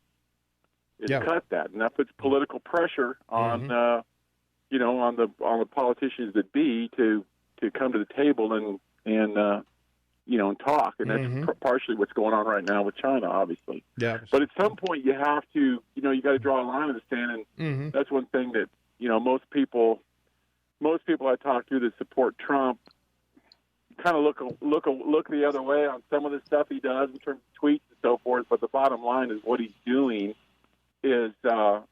cut that, and that puts political pressure on on the politicians that be to come to the table and talk, and that's partially what's going on right now with China, obviously. Yeah. But at some point, you have to, you got to draw a line in the sand, and that's one thing that most people I talk to that support Trump kind of look the other way on some of the stuff he does in terms of tweets and so forth. But the bottom line is what he's doing is has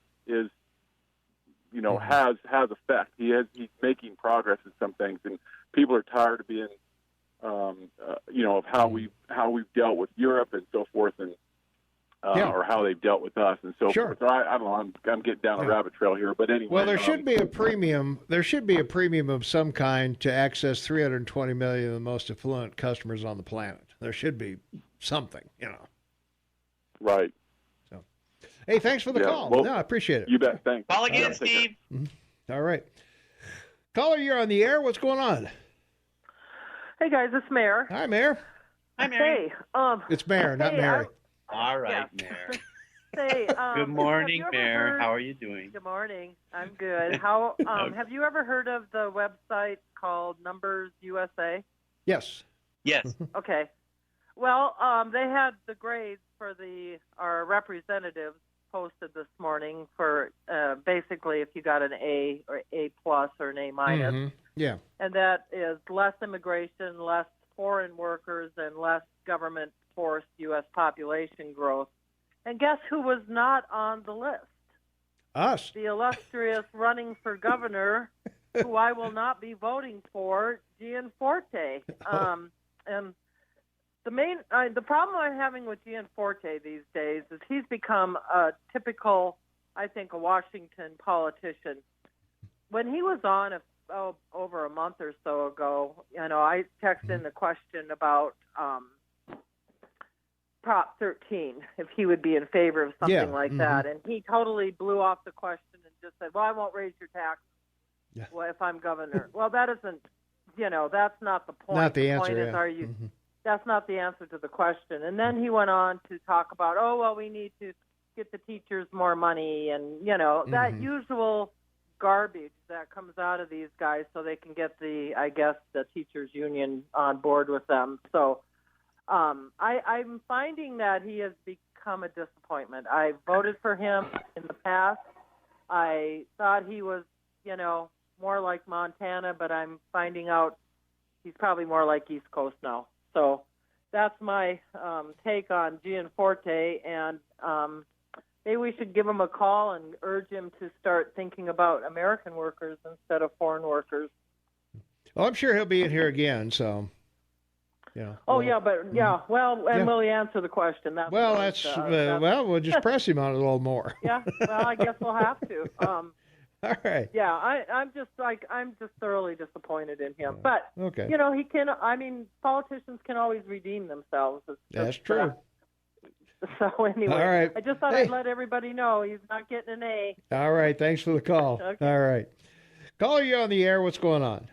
effect. He's making progress in some things, and people are tired of being of how we've dealt with Europe and so forth, and or how they've dealt with us and so forth. So I don't know. I'm getting down a rabbit trail here, but anyway. Well, there should be a premium. There should be a premium of some kind to access 320 million of the most affluent customers on the planet. There should be something, Right. So, hey, thanks for the call. Well, no, I appreciate it. You bet. Thanks. Call again, Steve. All right. Caller, you're on the air. What's going on? Hey guys, it's Mare. Hi, Mare. Hi, Mary. Hey, It's Mare, not Mary. All right, Mare. Say, Good morning, Mare. Heard... How are you doing? Good morning. I'm good. How have you ever heard of the website called Numbers USA? Yes. Yes. Okay. Well, they had the grades for our representatives posted this morning for basically if you got an A or A plus or an A minus. Yeah. And that is less immigration, less foreign workers, and less government-forced U.S. population growth. And guess who was not on the list? Us. The illustrious running for governor, who I will not be voting for, Gianforte. And the problem I'm having with Gianforte these days is he's become a typical, I think, a Washington politician. When he was on over a month or so ago, I texted in the question about Prop 13, if he would be in favor of something like that. And he totally blew off the question and just said, well, I won't raise your taxes if I'm governor. Well, that isn't, that's not the point. Not the answer, point is, are you... That's not the answer to the question. And then he went on to talk about, we need to get the teachers more money and, that usual garbage that comes out of these guys so they can get the teachers union on board with them. So I'm finding that he has become a disappointment. I voted for him in the past. I thought he was, more like Montana, but I'm finding out he's probably more like East Coast now. So that's my take on Gianforte, and maybe we should give him a call and urge him to start thinking about American workers instead of foreign workers. Well, I'm sure he'll be in here again, so, will he answer the question? That's we'll just press him on it a little more. Yeah, well, I guess we'll have to. All right. Yeah, I'm just thoroughly disappointed in him. But okay. He can. I mean, politicians can always redeem themselves. That's true. So anyway, all right. I just thought I'd let everybody know he's not getting an A. All right. Thanks for the call. Okay. All right. Caller, you on the air. What's going on?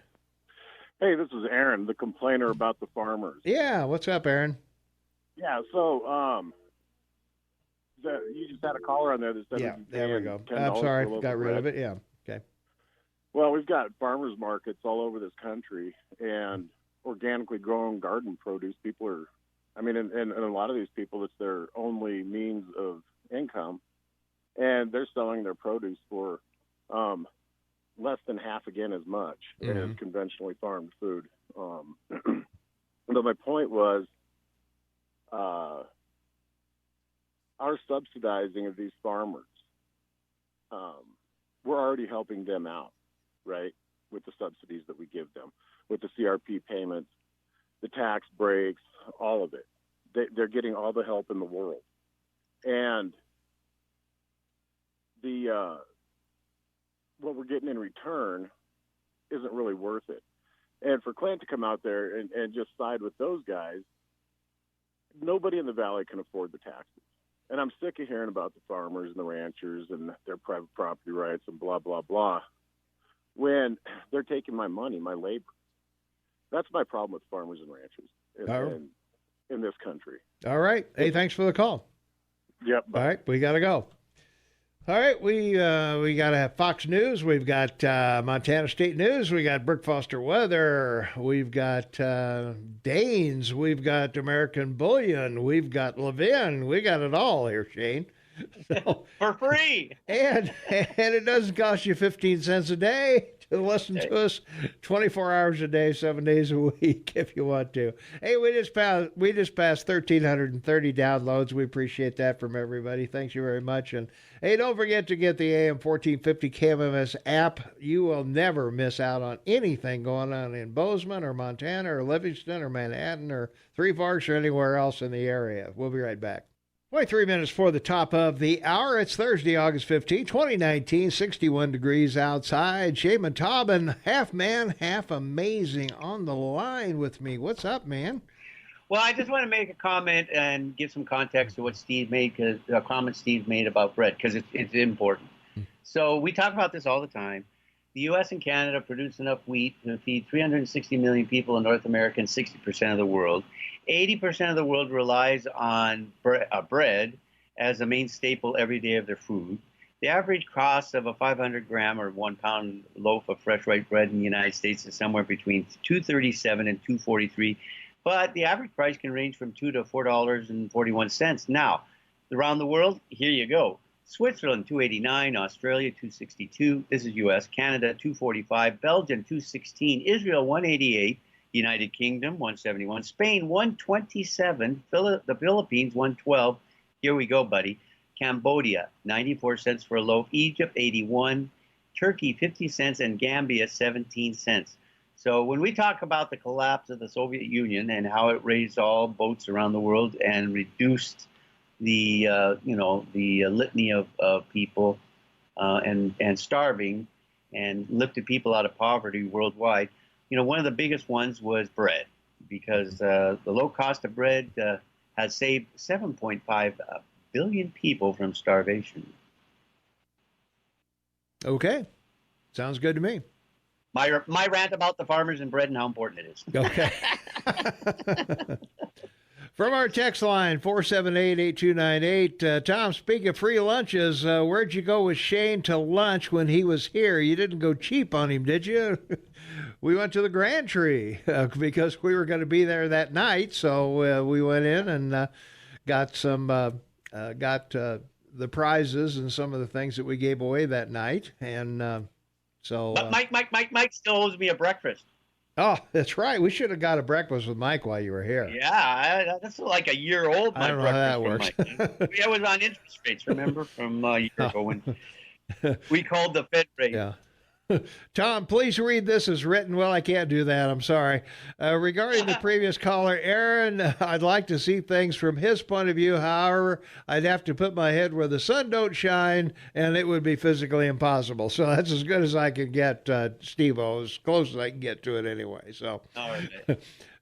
Hey, this is Aaron, the complainer about the farmers. Yeah. What's up, Aaron? Yeah. So, you just had a caller on there that said, there we go. I'm sorry, I got rid of it. Yeah. Okay. Well, we've got farmers markets all over this country, and organically grown garden produce. People are, and a lot of these people, it's their only means of income, and they're selling their produce for less than half again as much as conventionally farmed food. But my point was, our subsidizing of these farmers, we're already helping them out, right, with the subsidies that we give them, with the CRP payments, the tax breaks, all of it. They're getting all the help in the world. And what we're getting in return isn't really worth it. And for Clint to come out there and just side with those guys, nobody in the valley can afford the taxes. And I'm sick of hearing about the farmers and the ranchers and their private property rights and blah, blah, blah. when they're taking my money, my labor. That's my problem with farmers and ranchers in this country. All right. Hey, thanks for the call. Yep. All right, we got to go. All right, we got to have Fox News. We've got Montana State News. We got Brooke Foster weather. We've got Danes. We've got American Bullion. We've got Levin. We got it all here, Shane. So, for free. And it doesn't cost you 15 cents a day to listen to us 24 hours a day, 7 days a week if you want to. Hey, we just passed 1,330 downloads. We appreciate that from everybody. Thanks you very much. And hey, don't forget to get the AM 1450 KMMS app. You will never miss out on anything going on in Bozeman or Montana or Livingston or Manhattan or Three Forks or anywhere else in the area. We'll be right back. 23 minutes for the top of the hour. It's Thursday, August 15, 2019, 61 degrees outside. Shaman Taubin, half man, half amazing, on the line with me. What's up, man? Well, I just want to make a comment and give some context to what Steve made, because a comment Steve made about bread, because it's important. So we talk about this all the time. The U.S. and Canada produce enough wheat to feed 360 million people in North America and 60% of the world. 80% of the world relies on bread as the main staple every day of their food. The average cost of a 500-gram or 1-pound loaf of fresh white bread in the United States is somewhere between $2.37 and $2.43, but the average price can range from $2 to $4.41. Now, around the world, here you go. Switzerland, $2.89, Australia, $2.62. This is U.S. Canada, $2.45, Belgium, $2.16, Israel, $1.88. United Kingdom, $1.71. Spain, $1.27. The Philippines, $1.12. Here we go, buddy. Cambodia, 94 cents for a loaf. Egypt, 81. Turkey, 50 cents. And Gambia, 17 cents. So when we talk about the collapse of the Soviet Union and how it raised all boats around the world and reduced the litany of people and starving and lifted people out of poverty worldwide, one of the biggest ones was bread, because the low cost of bread has saved 7.5 billion people from starvation. Okay. Sounds good to me. My rant about the farmers and bread and how important it is. Okay. From our text line, 478-8298, Tom, speaking of free lunches, where'd you go with Shane to lunch when he was here? You didn't go cheap on him, did you? We went to the Grand Tree because we were going to be there that night. So we went in and got the prizes and some of the things that we gave away that night. And But Mike still owes me a breakfast. Oh, that's right. We should have got a breakfast with Mike while you were here. Yeah, that's like a year old. I don't know how that works. It was on interest rates, remember, from a year ago when we called the Fed rate. Yeah. Tom, please read this as written. Well, I can't do that. I'm sorry. Regarding the previous caller, Aaron, I'd like to see things from his point of view. However, I'd have to put my head where the sun don't shine, and it would be physically impossible. So that's as good as I can get, Steve-O, as close as I can get to it anyway. So. All right.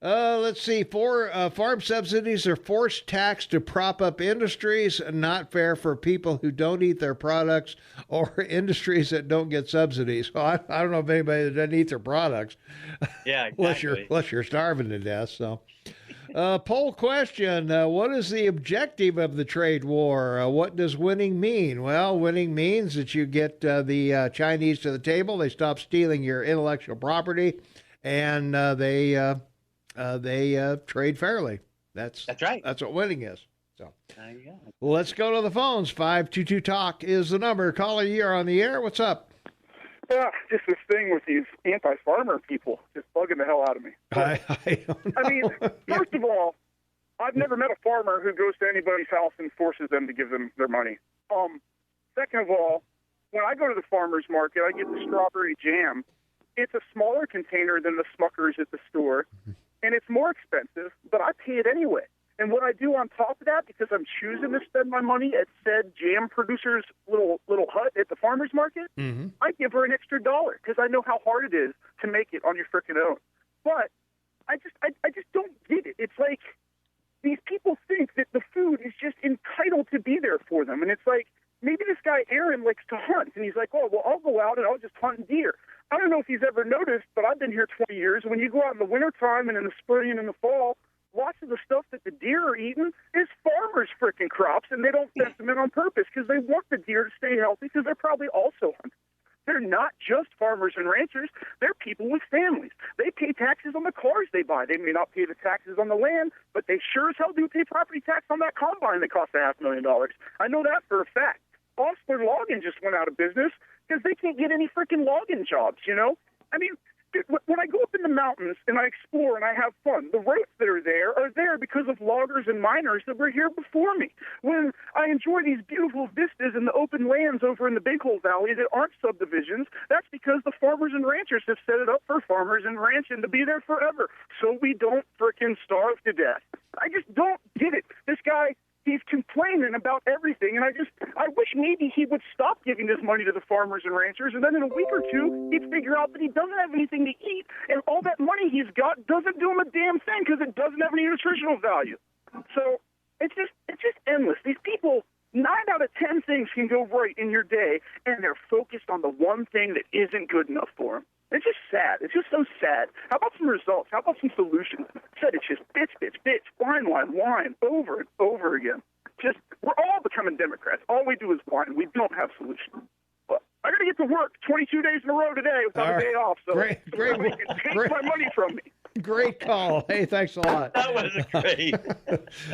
Let's see. Farm subsidies are forced tax to prop up industries, not fair for people who don't eat their products or industries that don't get subsidies. Well, I don't know if anybody that doesn't eat their products. Yeah, exactly. unless you're starving to death. So, poll question: what is the objective of the trade war? What does winning mean? Well, winning means that you get the Chinese to the table. They stop stealing your intellectual property, and they trade fairly. That's right. That's what winning is. So let's go to the phones. 522-TALK is the number. Caller, you're on the air. What's up? Just this thing with these anti-farmer people just bugging the hell out of me. I mean, first of all, I've never met a farmer who goes to anybody's house and forces them to give them their money. Second of all, when I go to the farmer's market, I get the strawberry jam. It's a smaller container than the Smuckers at the store, and it's more expensive, but I pay it anyway. And what I do on top of that, because I'm choosing to spend my money at said jam producer's little hut at the farmer's market, I give her an extra $1 because I know how hard it is to make it on your frickin' own. But I just don't get it. It's like these people think that the food is just entitled to be there for them. And it's like, maybe this guy Aaron likes to hunt, and he's like, oh, well, I'll go out and I'll just hunt deer. I don't know if he's ever noticed, but I've been here 20 years. When you go out in the wintertime and in the spring and in the fall, lots of the stuff that the deer are eating is farmers' freaking crops, and they don't fence them in on purpose because they want the deer to stay healthy because they're probably also hunting. They're not just farmers and ranchers. They're people with families. They pay taxes on the cars they buy. They may not pay the taxes on the land, but they sure as hell do pay property tax on that combine that costs $500,000. I know that for a fact. Osler Logging just went out of business because they can't get any freaking logging jobs, you know? I mean, when I go up in the mountains and I explore and I have fun, the roads that are there because of loggers and miners that were here before me. When I enjoy these beautiful vistas and the open lands over in the Big Hole Valley that aren't subdivisions, that's because the farmers and ranchers have set it up for farmers and ranching to be there forever, so we don't frickin' starve to death. I just don't get it. This guy, he's complaining about everything, and I wish maybe he would stop giving this money to the farmers and ranchers, and then in a week or two, he'd figure out that he doesn't have anything to eat, and all that money he's got doesn't do him a damn thing because it doesn't have any nutritional value. So it's just endless. These people, 9 out of 10 things can go right in your day, and they're focused on the one thing that isn't good enough for them. It's just sad. It's just so sad. How about some results? How about some solutions? Instead, it's just bitch, whine, over and over again. Just, we're all becoming Democrats. All we do is whine. We don't have solutions. But I got to get to work 22 days in a row today without a day off. So great. Take my money from me. Great call. Hey, thanks a lot. That was great.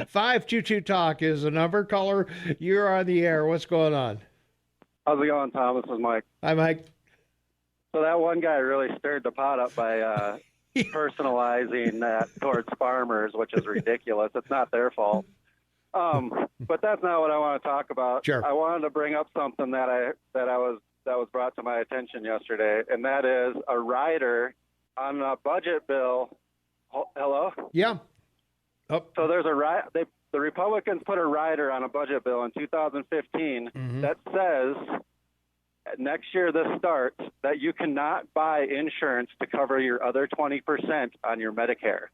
522 Talk is the number. Caller, you're on the air. What's going on? How's it going, Tom? This is Mike. Hi, Mike. So that one guy really stirred the pot up by personalizing that towards farmers, which is ridiculous. It's not their fault. But that's not what I want to talk about. Sure. I wanted to bring up something that was brought to my attention yesterday, and that is a rider on a budget bill. Hello? Yeah. Oh. So there's the Republicans put a rider on a budget bill in 2015 that says next year this starts that you cannot buy insurance to cover your other 20% on your Medicare.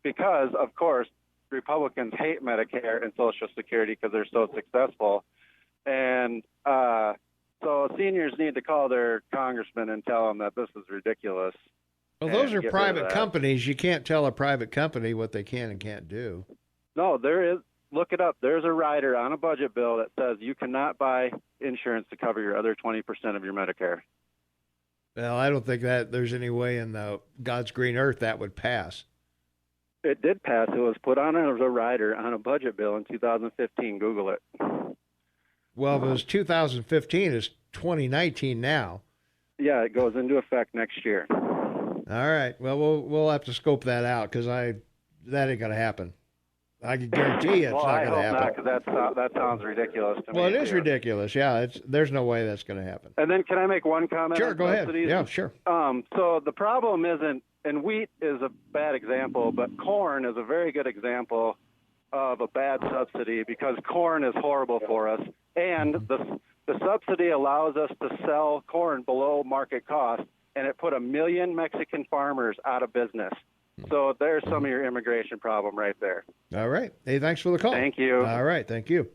Because, of course, Republicans hate Medicare and Social Security because they're so successful. And so seniors need to call their congressman and tell them that this is ridiculous. Well, those are private companies. You can't tell a private company what they can and can't do. No, there is. Look it up. There's a rider on a budget bill that says you cannot buy insurance to cover your other 20% of your Medicare. Well, I don't think that there's any way in God's green earth that would pass. It did pass. It was put on as a rider on a budget bill in 2015. Google it. Well, if it was 2015, it's 2019 now. Yeah, it goes into effect next year. All right. Well, we'll have to scope that out because that ain't going to happen. I can guarantee you it's not going to happen. I hope not, because that sounds ridiculous to me. Well, it is ridiculous. Yeah, there's no way that's going to happen. And then can I make one comment? Sure, go ahead. Yeah, sure. So the problem isn't, and wheat is a bad example, but corn is a very good example of a bad subsidy because corn is horrible for us. And the subsidy allows us to sell corn below market cost, and it put 1 million Mexican farmers out of business. So there's some of your immigration problem right there. All right. Hey, thanks for the call. Thank you. All right. Thank you.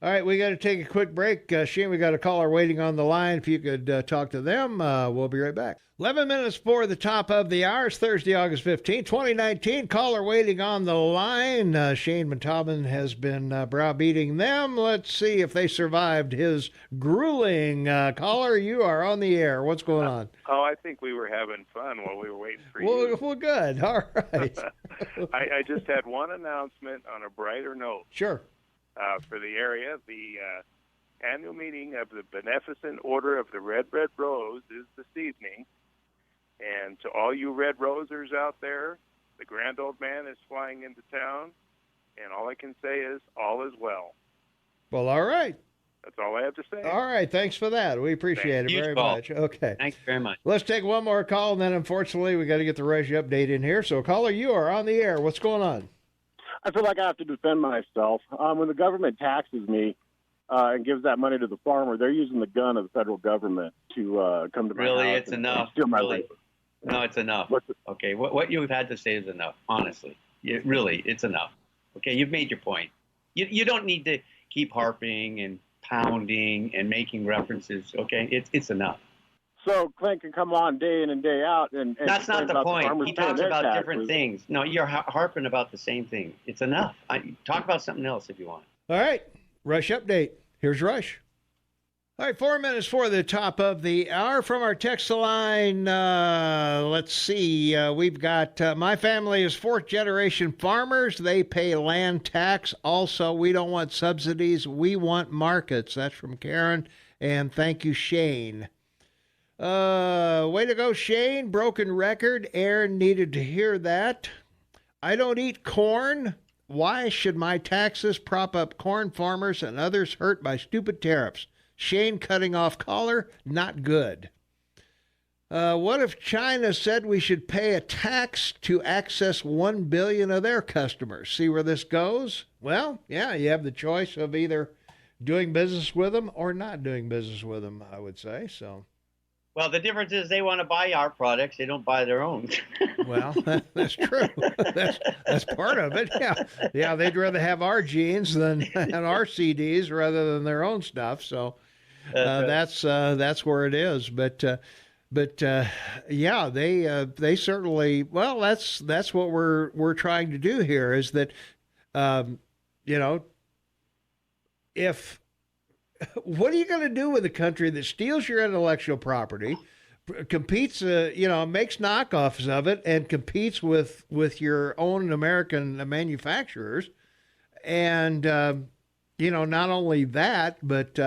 All right. We got to take a quick break. Shane, we got a caller waiting on the line. If you could talk to them, we'll be right back. 11 minutes before the top of the hour. It's Thursday, August 15, 2019. Caller waiting on the line. Shane Montalban has been browbeating them. Let's see if they survived his grueling. Caller, you are on the air. What's going on? I think we were having fun while we were waiting for you. Well, good. All right. I just had one announcement on a brighter note. Sure. For the area, the annual meeting of the Beneficent Order of the Red Rose is this evening. And to all you Red Rosers out there, the grand old man is flying into town, and all I can say is all is well. Well, all right. That's all I have to say. All right. Thanks for that. We appreciate it very much. Okay. Thanks very much. Let's take one more call, and then unfortunately we got to get the Reggie update in here. So, caller, you are on the air. What's going on? I feel like I have to defend myself. When the government taxes me and gives that money to the farmer, they're using the gun of the federal government to come to my house. Really, it's enough. Steal my really. labor. No, it's enough. Okay, what you've had to say is enough, honestly. Really, it's enough. Okay, you've made your point. You don't need to keep harping and pounding and making references, okay? It's enough. So Clint can come on day in and day out and that's not the point. He talks about different things. No, you're harping about the same thing. It's enough. Talk about something else if you want. All right. Rush update. Here's Rush. All right, 4 minutes for the top of the hour from our text line. Let's see. We've got my family is fourth-generation farmers. They pay land tax. Also, we don't want subsidies. We want markets. That's from Karen. And thank you, Shane. Way to go, Shane. Broken record. Aaron needed to hear that. I don't eat corn. Why should my taxes prop up corn farmers and others hurt by stupid tariffs? Shane cutting off collar, not good. What if China said we should pay a tax to access 1 billion of their customers? See where this goes? Well, yeah, you have the choice of either doing business with them or not doing business with them, I would say. So. Well, the difference is they want to buy our products. They don't buy their own. Well, that's true. That's part of it. Yeah. They'd rather have our jeans than and our CDs rather than their own stuff. So that's where it is. But yeah, they certainly. Well, that's what we're trying to do here. Is that if. What are you going to do with a country that steals your intellectual property, competes, makes knockoffs of it, and competes with your own American manufacturers? And, not only that, but,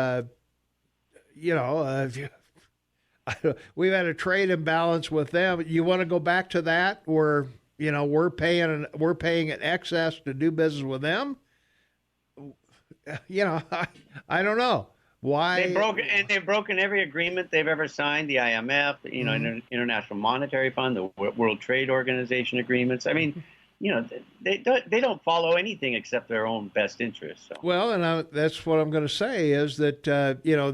we've had a trade imbalance with them. You want to go back to that where, we're paying an excess to do business with them? I don't know why they've broken every agreement they've ever signed. The IMF, International Monetary Fund, the World Trade Organization agreements. I mean, they don't follow anything except their own best interests. So. Well, and that's what I'm going to say is that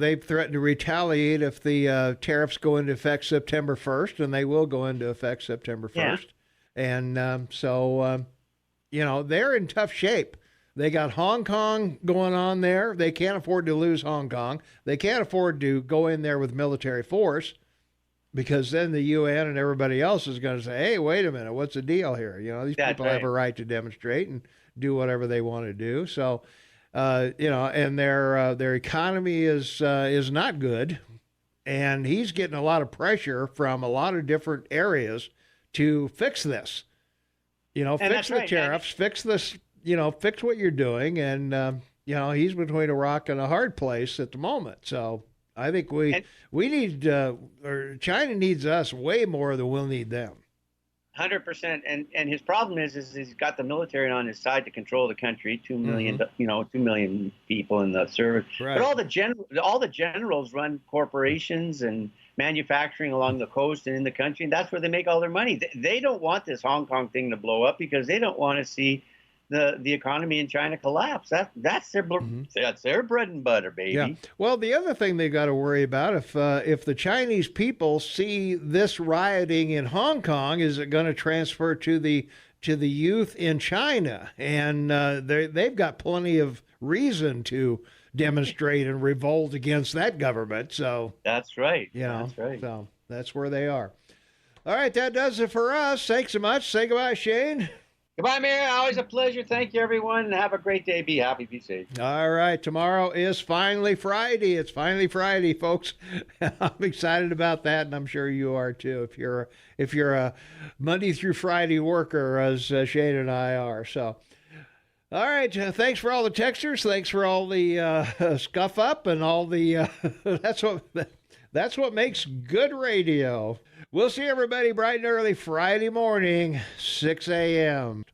they've threatened to retaliate if the tariffs go into effect September 1st, and they will go into effect September 1st, and so they're in tough shape. They got Hong Kong going on there. They can't afford to lose Hong Kong. They can't afford to go in there with military force because then the UN and everybody else is going to say, hey, wait a minute, what's the deal here? These people have a right to demonstrate and do whatever they want to do. So, and their economy is not good. And he's getting a lot of pressure from a lot of different areas to fix this. Fix the tariffs, fix this. Fix what you're doing. And, he's between a rock and a hard place at the moment. So I think we need, or China needs us way more than we'll need them. 100%. And his problem is he's got the military on his side to control the country, 2 million, 2 million people in the service. Right. But all the generals run corporations and manufacturing along the coast and in the country. And that's where they make all their money. They don't want this Hong Kong thing to blow up because they don't want to see the economy in China collapse. That's their bread and butter, baby. Yeah. Well, the other thing they got to worry about if the Chinese people see this rioting in Hong Kong, is it going to transfer to the youth in China? And they've got plenty of reason to demonstrate and revolt against that government. So that's right. That's right. So that's where they are. All right, that does it for us. Thanks so much. Say goodbye, Shane. Goodbye, Mayor. Always a pleasure. Thank you, everyone, and have a great day. Be happy. Be safe. All right. Tomorrow is finally Friday. It's finally Friday, folks. I'm excited about that, and I'm sure you are too. If you're a Monday through Friday worker, as Shane and I are. So, all right. Thanks for all the texters. Thanks for all the scuff up and all the. That's what makes good radio. We'll see everybody bright and early Friday morning, 6 a.m.